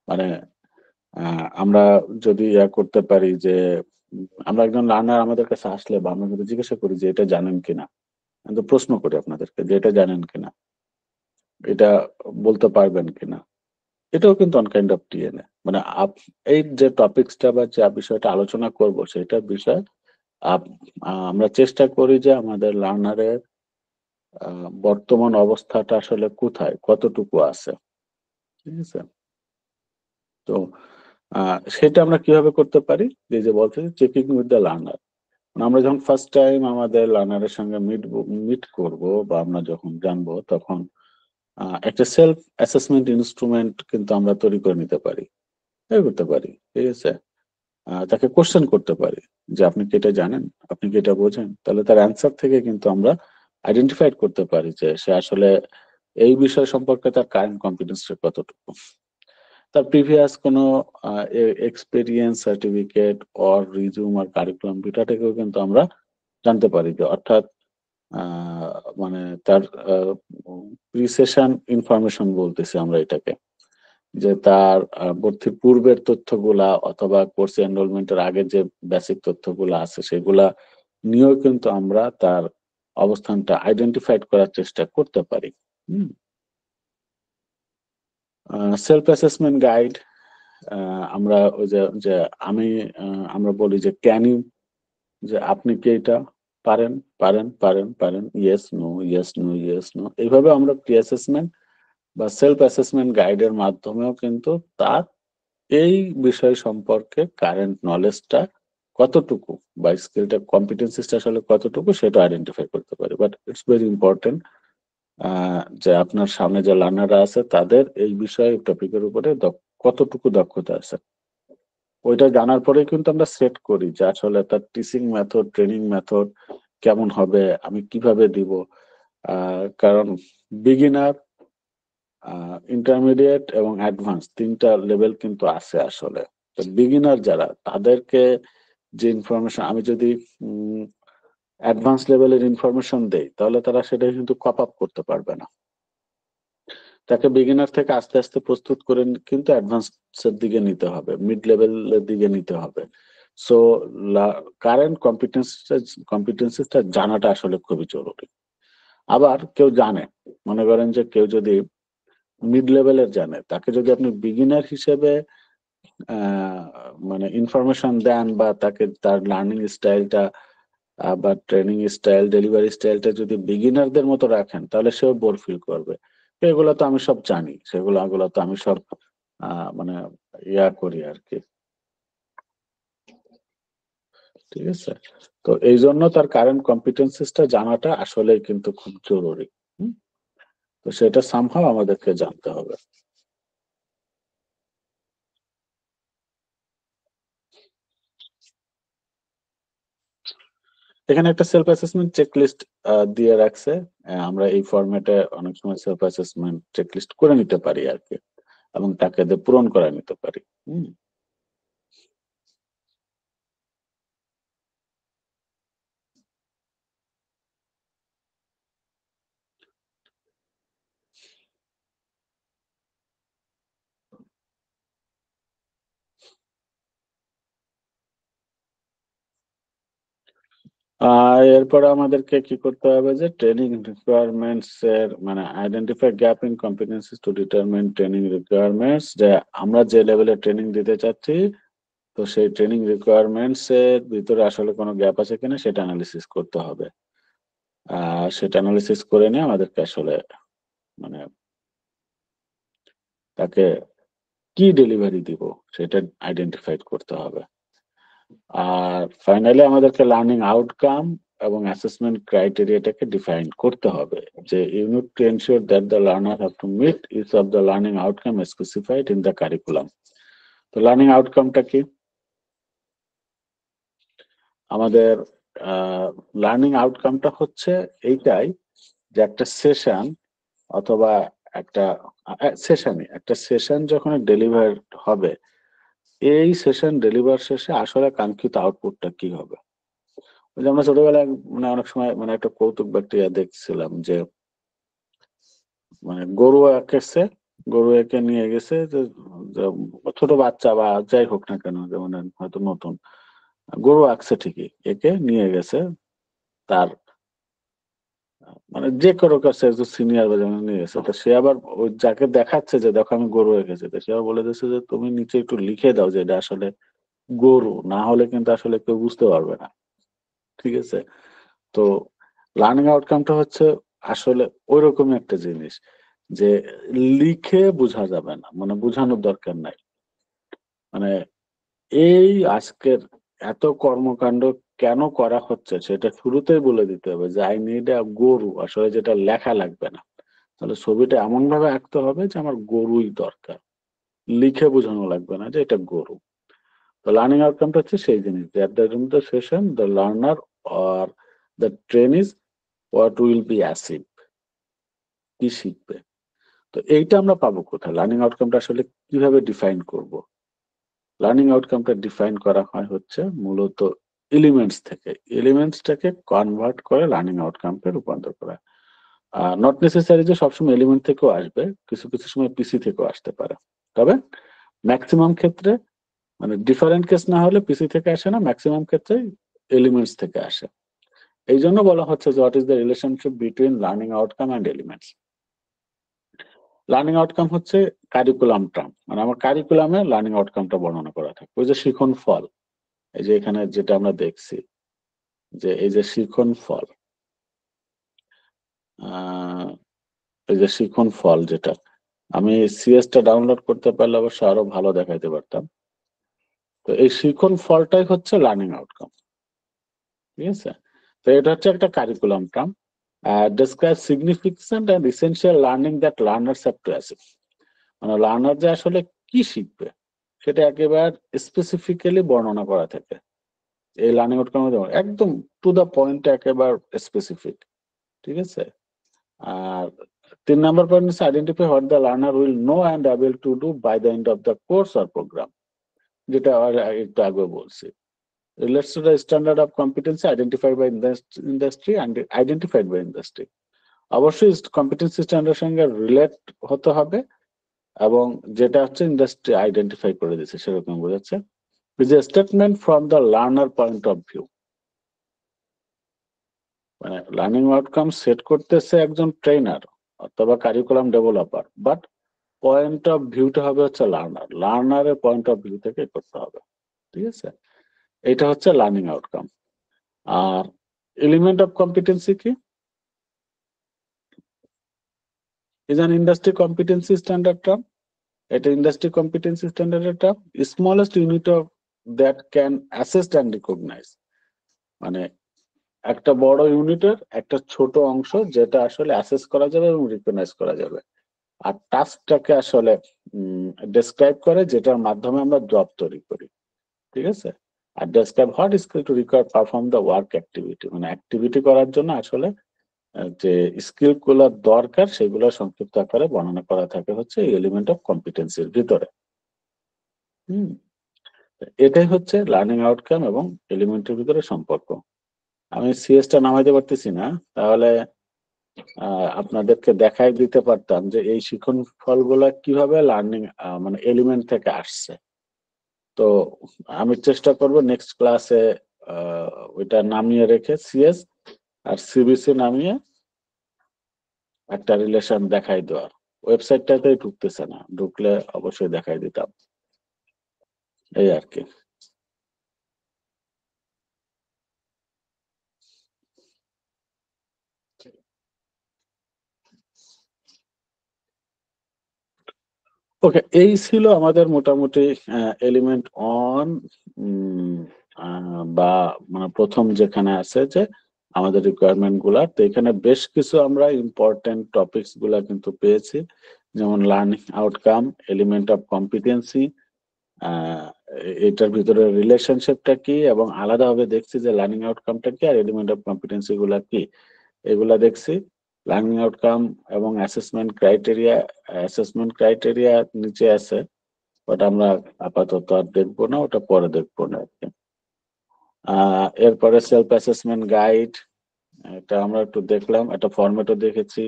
[SPEAKER 1] মানে আমরা যদি করতে পারি যে আমরা একজন লার্নার আমাদের কাছে আসলে বা আমরা যদি জিজ্ঞাসা করি যে এটা জানেন কিনা, কিন্তু প্রশ্ন করি আপনাদেরকে যে এটা জানেন কিনা, এটা বলতে পারবেন কিনা, এটাও কিন্তু অন কাইন্ড অফ টিএনএ। মানে এই যে টপিকসটা বা যে বিষয়টা আলোচনা করব সেটা বিষয় আমরা চেষ্টা করি যে আমাদের লার্নারের বর্তমান অবস্থাটা আসলে কোথায়, কতটুকু আছে, ঠিক আছে? তো সেটা আমরা কিভাবে করতে পারি, যে বলতে চেকিং উইথ দ্য লার্নার। আমরা যখন ফার্স্ট টাইম আমাদের লার্নারের সঙ্গে মিট করব বা আমরা যখন জানবো, তখন একটা সেলফ অ্যাসেসমেন্ট ইনস্ট্রুমেন্ট কিন্তু আমরা তৈরি করে নিতে পারি, তৈরি করতে পারি, ঠিক আছে? তাকে কোশ্চেন করতে পারি যে আপনি কি এটা জানেন, আপনি কি এটা বোঝেন, তাহলে তার অ্যান্সার থেকে কিন্তু আমরা আইডেন্টিফাইড করতে পারি যে সে আসলে এই বিষয় সম্পর্কে তার কারেন্ট কম্পিটেন্স কতটুকু, তার প্রিভিয়াস কোনো এক্সপেরিয়েন্স সার্টিফিকেট অর রিজিউম আর কারিকুলাম দুটা থেকেও কিন্তু আমরা জানতে পারি যে অর্থাৎ আহ, মানে তার প্রিসেশন ইনফরমেশন বলতেছি আমরা এটাকে, যে তার ভর্তির পূর্বের তথ্যগুলা অথবা কোর্স এনরোলমেন্টের আগের যে বেসিক তথ্যগুলা আছে সেগুলা নিয়েও কিন্তু আমরা তার অবস্থানটা আইডেন্টিফাইড করার চেষ্টা করতে পারি। সেলফ অ্যাসেসমেন্ট গাইড, আমরা ওই যে যে আমি আমরা বলি যে ক্যান ইউ, যে আপনি কি এটা পারেন, পারেন, পারেন, পারেন, yes no, yes no, yes no, এইভাবে আমরা প্রি অ্যাসেসমেন্ট বা সেলফ অ্যাসেসমেন্ট গাইডের মাধ্যমেও কিন্তু তার এই বিষয় সম্পর্কে কারেন্ট নলেজটা কতটুকু বা স্কিলটা কম্পিটেন্সিসটা আসলে কতটুকু সেটা আইডেন্টিফাই করতে পারে। বাট ইটস ভেরি ইম্পর্টেন্ট যে আপনার সামনে যে লার্নাররা আছে তাদের এই বিষয়ে টপিকের উপরে কতটুকু দক্ষতা আছে, ওইটা জানার পরেই কিন্তু আমরা সেট করি যে আসলে তার টিচিং মেথড, ট্রেনিং মেথড কেমন হবে, আমি কিভাবে দিব। কারণ বিগিনার, ইন্টারমিডিয়েট এবং অ্যাডভান্স তিনটা লেভেল কিন্তু আছে আসলে। তো বিগিনার যারা, তাদেরকে যে ইনফরমেশন আমি যদি অ্যাডভান্স লেভেলের ইনফরমেশন দেই তাহলে তারা সেটা কিন্তু কপ আপ করতে পারবে না। তাকে বিগিনার থেকে আস্তে আস্তে প্রস্তুত করে কিন্তু অ্যাডভান্স এর দিকে নিতে হবে, মিড লেভেলের দিকে নিতে হবে। সো কারেন্ট কম্পিটেন্সিটা জানাটা আসলে খুবই জরুরি। আবার কেউ জানে, মনে করেন যে কেউ যদি মিড লেভেলের জানে, তাকে যদি আপনি বিগিনার হিসেবে আহ, মানে ইনফরমেশন দেন বা তাকে তার লার্নিং স্টাইলটা বা ট্রেনিং স্টাইল, ডেলিভারি স্টাইলটা যদি বিগিনারদের মতো রাখেন তাহলে সেও বোর ফিল করবে। তো এগুলো তো আমি সব জানি, এগুলো তো আমি সব মানে করি আর কি, ঠিক আছে? তো এই জন্য তার কারেন্ট কম্পিটেন্সিসটা জানাটা আসলে কিন্তু খুব জরুরি। হুম? তো সেটা সামহাও আমাদেরকে জানতে হবে। এখানে একটা সেলফ অ্যাসেসমেন্ট চেকলিস্ট দিয়ে রাখছে। আমরা এই ফরম্যাটে অনেক সময় সেলফ অ্যাসেসমেন্ট চেকলিস্ট করে নিতে পারি আর কি, এবং তাকে দিয়ে পূরণ করে নিতে পারি। হুম। এরপরে আমাদেরকে কি করতে হবে যে ট্রেনিং রিকোয়ারমেন্টস এর মানে identify gap in competencies to determine training requirements, যে আমরা যে লেভেলে ট্রেনিং দিতে চাচ্ছি তো সেই ট্রেনিং রিকোয়ারমেন্টস এর ভিতরে আসলে কোনো গ্যাপ আছে কিনা সেটা অ্যানালিসিস করতে হবে। সেটা অ্যানালিসিস করে নিয়ে আমাদেরকে আসলে মানে তাকে কি ডেলিভারি দিব সেটা আইডেন্টিফাইড করতে হবে। আর ফাইনালি আমাদেরকে লার্নিং আউটকাম এবং অ্যাসেসমেন্ট ক্রাইটেরিয়াটাকে ডিফাইন করতে হবে, যে unit to ensure that the learner have to meet each of the learning outcome specified in the curriculum. তো লার্নিং আউটকামটা কি? আমাদের লার্নিং আউটকামটা হচ্ছে এইটাই যে একটা সেশন অথবা একটা সেশন যখন ডেলিভার হবে, এই সেশন ডেলিভার শেষে আসলে কাঙ্ক্ষিত আউটপুটটা কি হবে। ওই যে আমরা ছোটবেলায় মানে অনেক সময় মানে একটা কৌতুক ব্যাকটেরিয়া দেখছিলাম যে মানে গরু একে নিয়ে গেছে যে যে ছোট বাচ্চা বা যাই হোক না কেন, যেমন হয়তো নতুন গরু আঁকছে ঠিকই, একে নিয়ে গেছে তার মানে যে কারো কাছে একজন সিনিয়র বা যেমন নিয়ে গেছে, তো সে আবার ওই যাকে দেখাচ্ছে যে দেখো আমি গরু এঁকেছি, তো সে আবার বলে দিচ্ছে যে তুমি নিচে একটু লিখে দাও যে এটা আসলে গরু, না হলে কিন্তু আসলে কেউ বুঝতে পারবে না। ঠিক আছে? তো লার্নিং আউটকামটা হচ্ছে আসলে ওইরকমই একটা জিনিস যে লিখে বোঝা যাবে না, মানে বোঝানোর দরকার নাই। মানে এই আজকের এত কর্মকাণ্ড কেন করা হচ্ছে সেটা শুরুতেই বলে দিতে হবে যে আই নিড আ গরু, আসলে যেটা লেখা লাগবে না। তাহলে ছবিটা এমন ভাবে আঁকতে হবে যে আমার গরুই দরকার, লিখে বোঝানো লাগবে না যে এটা গরু। তো লার্নিং আউটকামটা হচ্ছে সেই জিনিস যে at the end of the session the learner or the trainees what will be achieved, কি শিখবে। তো এইটা আমরা পাবো কোথায়? লার্নিং আউটকামটা আসলে কিভাবে ডিফাইন করব? লার্নিং আউটকামটা ডিফাইন করা হয় হচ্ছে মূলত এলিমেন্টসটাকে কনভার্ট করে লার্নিং আউটকামে রূপান্তর করা। নট নেসেসারি যে সবসময় এলিমেন্ট থেকেও আসবে, কিছু কিছু সময় পিসি থেকেও আসতে পারে। তবে ম্যাক্সিমাম ক্ষেত্রে মানে ডিফারেন্ট কেস না হলে পিসি থেকে আসে না, ম্যাক্সিমাম ক্ষেত্রে এলিমেন্টস থেকে আসে। এই জন্য বলা হচ্ছে যে what is the relationship between learning outcome and elements. Learning outcome হচ্ছে কারিকুলাম টার্ম, মানে আমার কারিকুলামে লার্নিং আউটকামটা বর্ণনা করা থাকে। ওই যে শিখন ফল, এই যে এখানে যেটা আমরা দেখছি যে এই যে শিখন ফল, এই যে শিখন ফল যেটা আমি সিএসটা ডাউনলোড করতে পারলে অবশ্য আরো ভালো দেখাইতে পারতাম। তো এই শিখন ফলটাই হচ্ছে লার্নিং আউটকাম। ঠিক আছে? তো এটা হচ্ছে একটা curriculum term, describe significant and essential learning that learners have to achieve। মানে লার্নার যে আসলে কি শিখবে সেটা একেবারে স্পেসিফিক্যালি বর্ণনা করা থাকে এই লার্নিং আউটকাম একদম টু দা পয়েন্ট, একেবারে স্পেসিফিক। ঠিক আছে? আর 3 নাম্বার পয়েন্ট হচ্ছে identify what the learner will know and able to do by the end of the course or programme, যেটা একটু আগে বলছি। Relates to the standard of competency identified by industry and identified by industry. অবশ্যই competency স্ট্যান্ডার্ডের সঙ্গে relate হতে হবে এবং যেটা হচ্ছে ইন্ডাস্ট্রি আইডেন্টিফাই করে দিচ্ছে সেরকম বোঝাচ্ছে। Is a statement from the learner point of view, মানে লার্নিং আউটকাম সেট করতেছে একজন ট্রেনার অথবা curriculum developer, but point of ভিউটা হবে হচ্ছে লার্নারের পয়েন্ট অফ ভিউ থেকে করতে হবে। ঠিক আছে? এটা হচ্ছে লার্নিং আউটকাম। আর এলিমেন্ট অফ কম্পিটেন্সি কি? Is an industry competency standard term. এটা ইন্ডাস্ট্রি কম্পিটেন্সি স্ট্যান্ডার্ডের term, smallest unit of that can assess and recognise, মানে একটা বড় ইউনিটের একটা ছোট অংশ যেটা আসলে অ্যাসেস করা যাবে এবং রিকগনাইজ করা যাবে। আর টাস্কটাকে আসলে ডেসক্রাইব করে, যেটার মাধ্যমে আমরা জব তৈরি করি। ঠিক আছে? আর describe what skill to require perform the work activity, মানে অ্যাক্টিভিটি করার জন্য আসলে যে স্কিল গুলো দরকার সেগুলো সংক্ষিপ্ত আকারে বর্ণনা করা থাকে হচ্ছে এলিমেন্ট অফ কম্পিটেন্সির ভিতরে। হুম, এটাই হচ্ছে লার্নিং আউটকাম এবং এলিমেন্টের ভিতরে সম্পর্ক। আমি সিএসটা নামাইতে পারতেছি না, তাহলে আপনাদেরকে দেখাই দিতে পারতাম যে এই শিখন ফলগুলা কিভাবে লার্নিং মানে এলিমেন্ট থেকে আসছে। তো আমি চেষ্টা করব নেক্সট ক্লাসে ওইটা নামিয়ে রেখে সিএস আর সিবিসি নামিয়ে একটা রিলেশন দেখাই দেওয়া। ওয়েবসাইটটাতেই ঢুকতেছে না, ঢুকলে অবশ্যই দেখাই দিতাম। এই আর কি। ওকে, এই ছিল আমাদের মোটামুটি এলিমেন্ট অন বা মানে প্রথম যেখানে আছে যে আমাদের রিকোয়ারমেন্ট গুলা। তো এখানে বেশ কিছু আমরা ইম্পর্টেন্ট টপিকস গুলা কিন্তু পেয়েছি, যেমন learning outcome, element of competency, এটার ভিতরে রিলেশনশিপটা কি, এবং আলাদাভাবে দেখছি যে লার্নিং আউটকামটা কি আর এলিমেন্ট অফ কম্পিটেন্সি গুলা কি, এগুলা দেখছি। লার্নিং আউটকাম এবং অ্যাসেসমেন্ট ক্রাইটেরিয়া নিচে আছে, ওটা আমরা আপাতত আর দেখবো না, ওটা পরে দেখবো না আর কি। এরপরে সেলফ অ্যাসেসমেন্ট গাইড, এটা আমরা একটু দেখলাম, একটা ফরম্যাটও দেখেছি।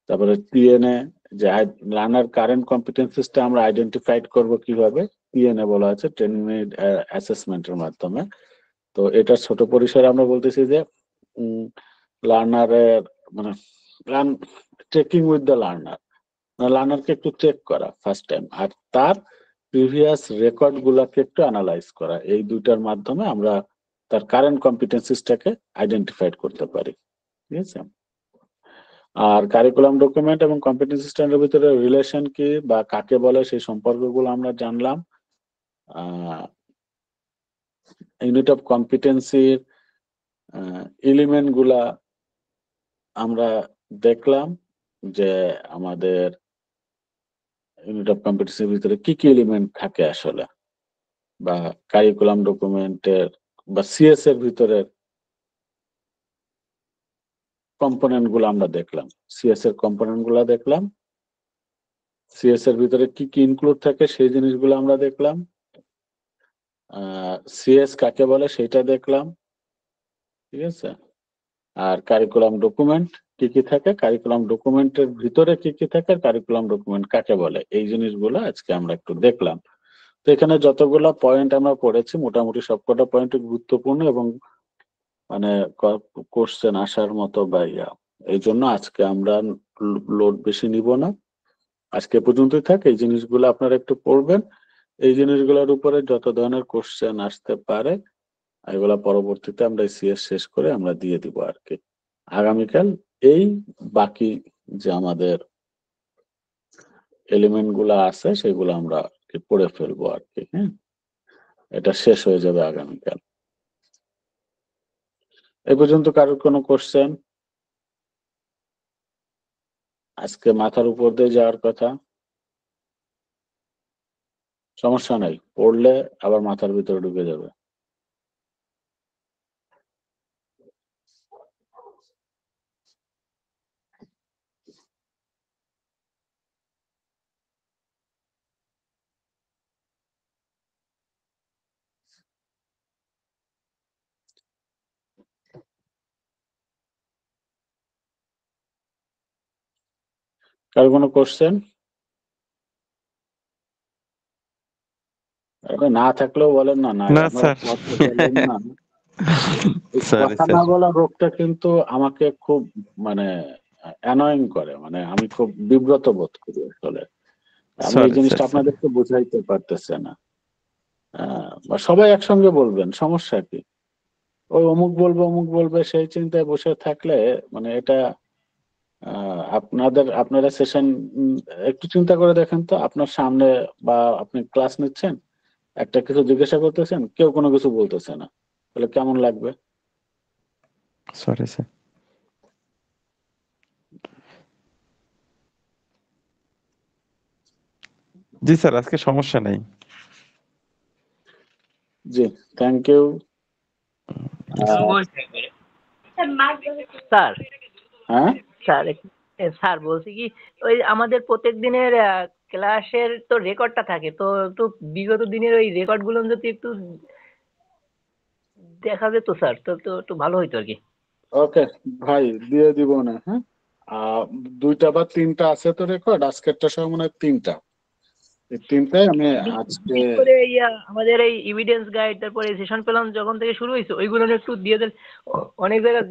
[SPEAKER 1] তারপরে টিএনএ, যে লার্নার কারেন্ট কম্পিটেন্সিসটা আমরা আইডেন্টিফাইড করব কিভাবে, টিএনএ বলা আছে, ট্রেনিং নিড অ্যাসেসমেন্টের মাধ্যমে। তো এটা ছোট পরিসরে আমরা বলতেছি যে লার্নারের মানে চেকিং উইথ দ্য লার্নারকে একটু চেক করা ফার্স্ট টাইম, আর তার প্রিভিয়াস রেকর্ড গুলাকে একটু অ্যানালাইজ করা। এই দুইটার মাধ্যমে আমরা তার কারেন্ট কম্পিটেন্সিসটাকে আইডেন্টিফাইড করতে পারি। ঠিক আছে। আর কারিকুলাম ডকুমেন্ট এবং কম্পিটেন্সি স্ট্যান্ডার্ডের ভিতরে রিলেশন কি বা কাকে বলে সেই সম্পর্কগুলো আমরা জানলাম। ইউনিট অফ কম্পিটেন্সির এলিমেন্ট গুলা আমরা দেখলাম, যে আমাদের ইউনিট অফ কম্পিটেন্সির ভিতরে কি কি এলিমেন্ট থাকে আসলে, বা কারিকুলাম ডকুমেন্টের বা সিএস এর ভিতরে কম্পোনেন্ট গুলো আমরা দেখলাম, সিএস এর কম্পোনেন্ট গুলা দেখলাম, সিএস এর ভিতরে কি কি ইনক্লুড থাকে সেই জিনিসগুলো আমরা দেখলাম, সিএস কাকে বলে সেটা দেখলাম। ঠিক আছে। আর কারিকুলাম ডকুমেন্ট কি কি থাকে, কারিকুলাম ডকুমেন্টের ভিতরে কি কি থাকে, কারিকুলাম ডকুমেন্ট কাকে বলে, এই জিনিসগুলো আজকে আমরা একটু দেখলাম। তো এখানে যতগুলো পয়েন্ট আমরা পড়েছি মোটামুটি সবকটা পয়েন্ট গুরুত্বপূর্ণ এবং মানে কোশ্চেন আসার মতো বা এই জন্য আজকে আমরা লোড বেশি নিব না, আজকে পর্যন্তই থাক। এই জিনিসগুলো আপনারা একটু পড়বেন, এই জিনিসগুলোর উপরে যত ধরনের কোশ্চেন আসতে পারে এগুলা পরবর্তীতে আমরা সিএস শেষ করে আমরা দিয়ে দিব আর কি। আগামীকাল এই বাকি যে আমাদের এলিমেন্ট গুলা আছে সেগুলো আমরা পড়ে ফেলবো আর কি। হ্যাঁ, এটা শেষ হয়ে যাবে আগামীকাল। এ পর্যন্ত কারোর কোনো কোশ্চেন? আজকে মাথার উপর দিয়ে যাওয়ার কথা, সমস্যা নাই, পড়লে আবার মাথার ভিতরে ঢুকে যাবে। কারোর কোনো কোশ্চেন? না থাকলেও বলেন না,
[SPEAKER 5] না
[SPEAKER 1] আপনারা
[SPEAKER 5] স্যার।
[SPEAKER 1] কথা বলেন না। এই
[SPEAKER 5] সরি
[SPEAKER 1] কথা না
[SPEAKER 5] স্যার।
[SPEAKER 1] বলা রোগটা কিন্তু আমাকে খুব মানে অ্যানয়িং করে, মানে আমি খুব বিব্রত বোধ করি আসলে। আমি এই
[SPEAKER 5] সরি
[SPEAKER 1] জিনিসটা
[SPEAKER 5] স্যার।
[SPEAKER 1] আপনাদেরকে বুঝাইতে পারতেছে না। বা সবাই একসঙ্গে বলবেন, সমস্যা কি? ওই অমুক বলবে সেই চিন্তায় বসে থাকলে মানে এটা আপনারা সেশন একটু চিন্তা করে দেখেন তো, আপনার সামনে বা আপনি ক্লাস নিচ্ছেন, একটা কিছু জিজ্ঞাসা করতেছেন, কেউ কোনো কিছু বলতেছে না, তাহলে কেমন লাগবে?
[SPEAKER 5] Sorry sir. জি স্যার, আজকে সমস্যা নাই।
[SPEAKER 1] জি, থ্যাংক ইউ।
[SPEAKER 2] স্যার
[SPEAKER 1] হ্যাঁ,
[SPEAKER 2] স্যার বলছি কি, ওই আমাদের প্রত্যেক দিনের ক্লাসের তো রেকর্ডটা থাকে, তো একটু বিগত দিনের ওই রেকর্ড গুলো যদি একটু দেখা যেত স্যার, তো তো একটু ভালো হইতো আর কি।
[SPEAKER 1] ওকে ভাই, দিয়ে দিব না। হ্যাঁ, 2টা বা 3টা আছে তো রেকর্ড, আজকেরটা সহ মনে হয় 3টা। এই তিনটাই আমি আজকে
[SPEAKER 2] বিশেষ করে আমাদের এই এভিডেন্স গাইড, তারপরে সেশন প্ল্যান যখন থেকে শুরু হয়েছে ওইগুলো একটু দিয়ে দেন। অনেক জায়গায়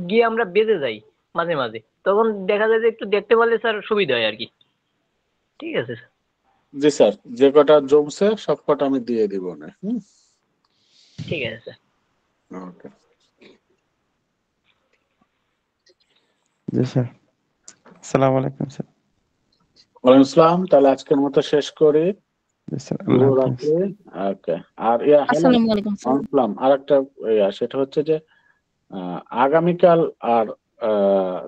[SPEAKER 2] গিয়ে আমরা বেঁধে যাই মাঝে মাঝে, তখন দেখা যায় যে একটু দেখতে পারলে স্যার সুবিধা হয় আর কি। ঠিক আছে স্যার।
[SPEAKER 1] জি স্যার, যে কটা জমছে সব কটা আমি দিয়ে দিব না।
[SPEAKER 2] ঠিক আছে স্যার।
[SPEAKER 1] ওকে।
[SPEAKER 5] জি স্যার, আসসালামু আলাইকুম স্যার।
[SPEAKER 1] ওয়ালাইকুম আসসালাম। তাহলে আজকের মতো শেষ করি।
[SPEAKER 5] জি স্যার, আল্লাহ হাফেজ।
[SPEAKER 1] ওকে। আর হ্যালো
[SPEAKER 6] আসসালামু আলাইকুম স্যার।
[SPEAKER 1] আসসালাম। আর একটা সেটা হচ্ছে যে আগামীকাল আর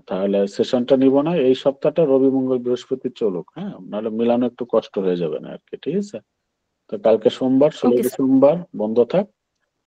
[SPEAKER 1] তাহলে সেশনটা নিব না, এই সপ্তাহটা রবি মঙ্গল বৃহস্পতি চলুক, হ্যাঁ, নাহলে মিলানো একটু কষ্ট হয়ে যাবে না আর কি। ঠিক আছে, তো কালকে সোমবার 16
[SPEAKER 6] ওকে স্যার।
[SPEAKER 1] ডিসেম্বর বন্ধ থাক।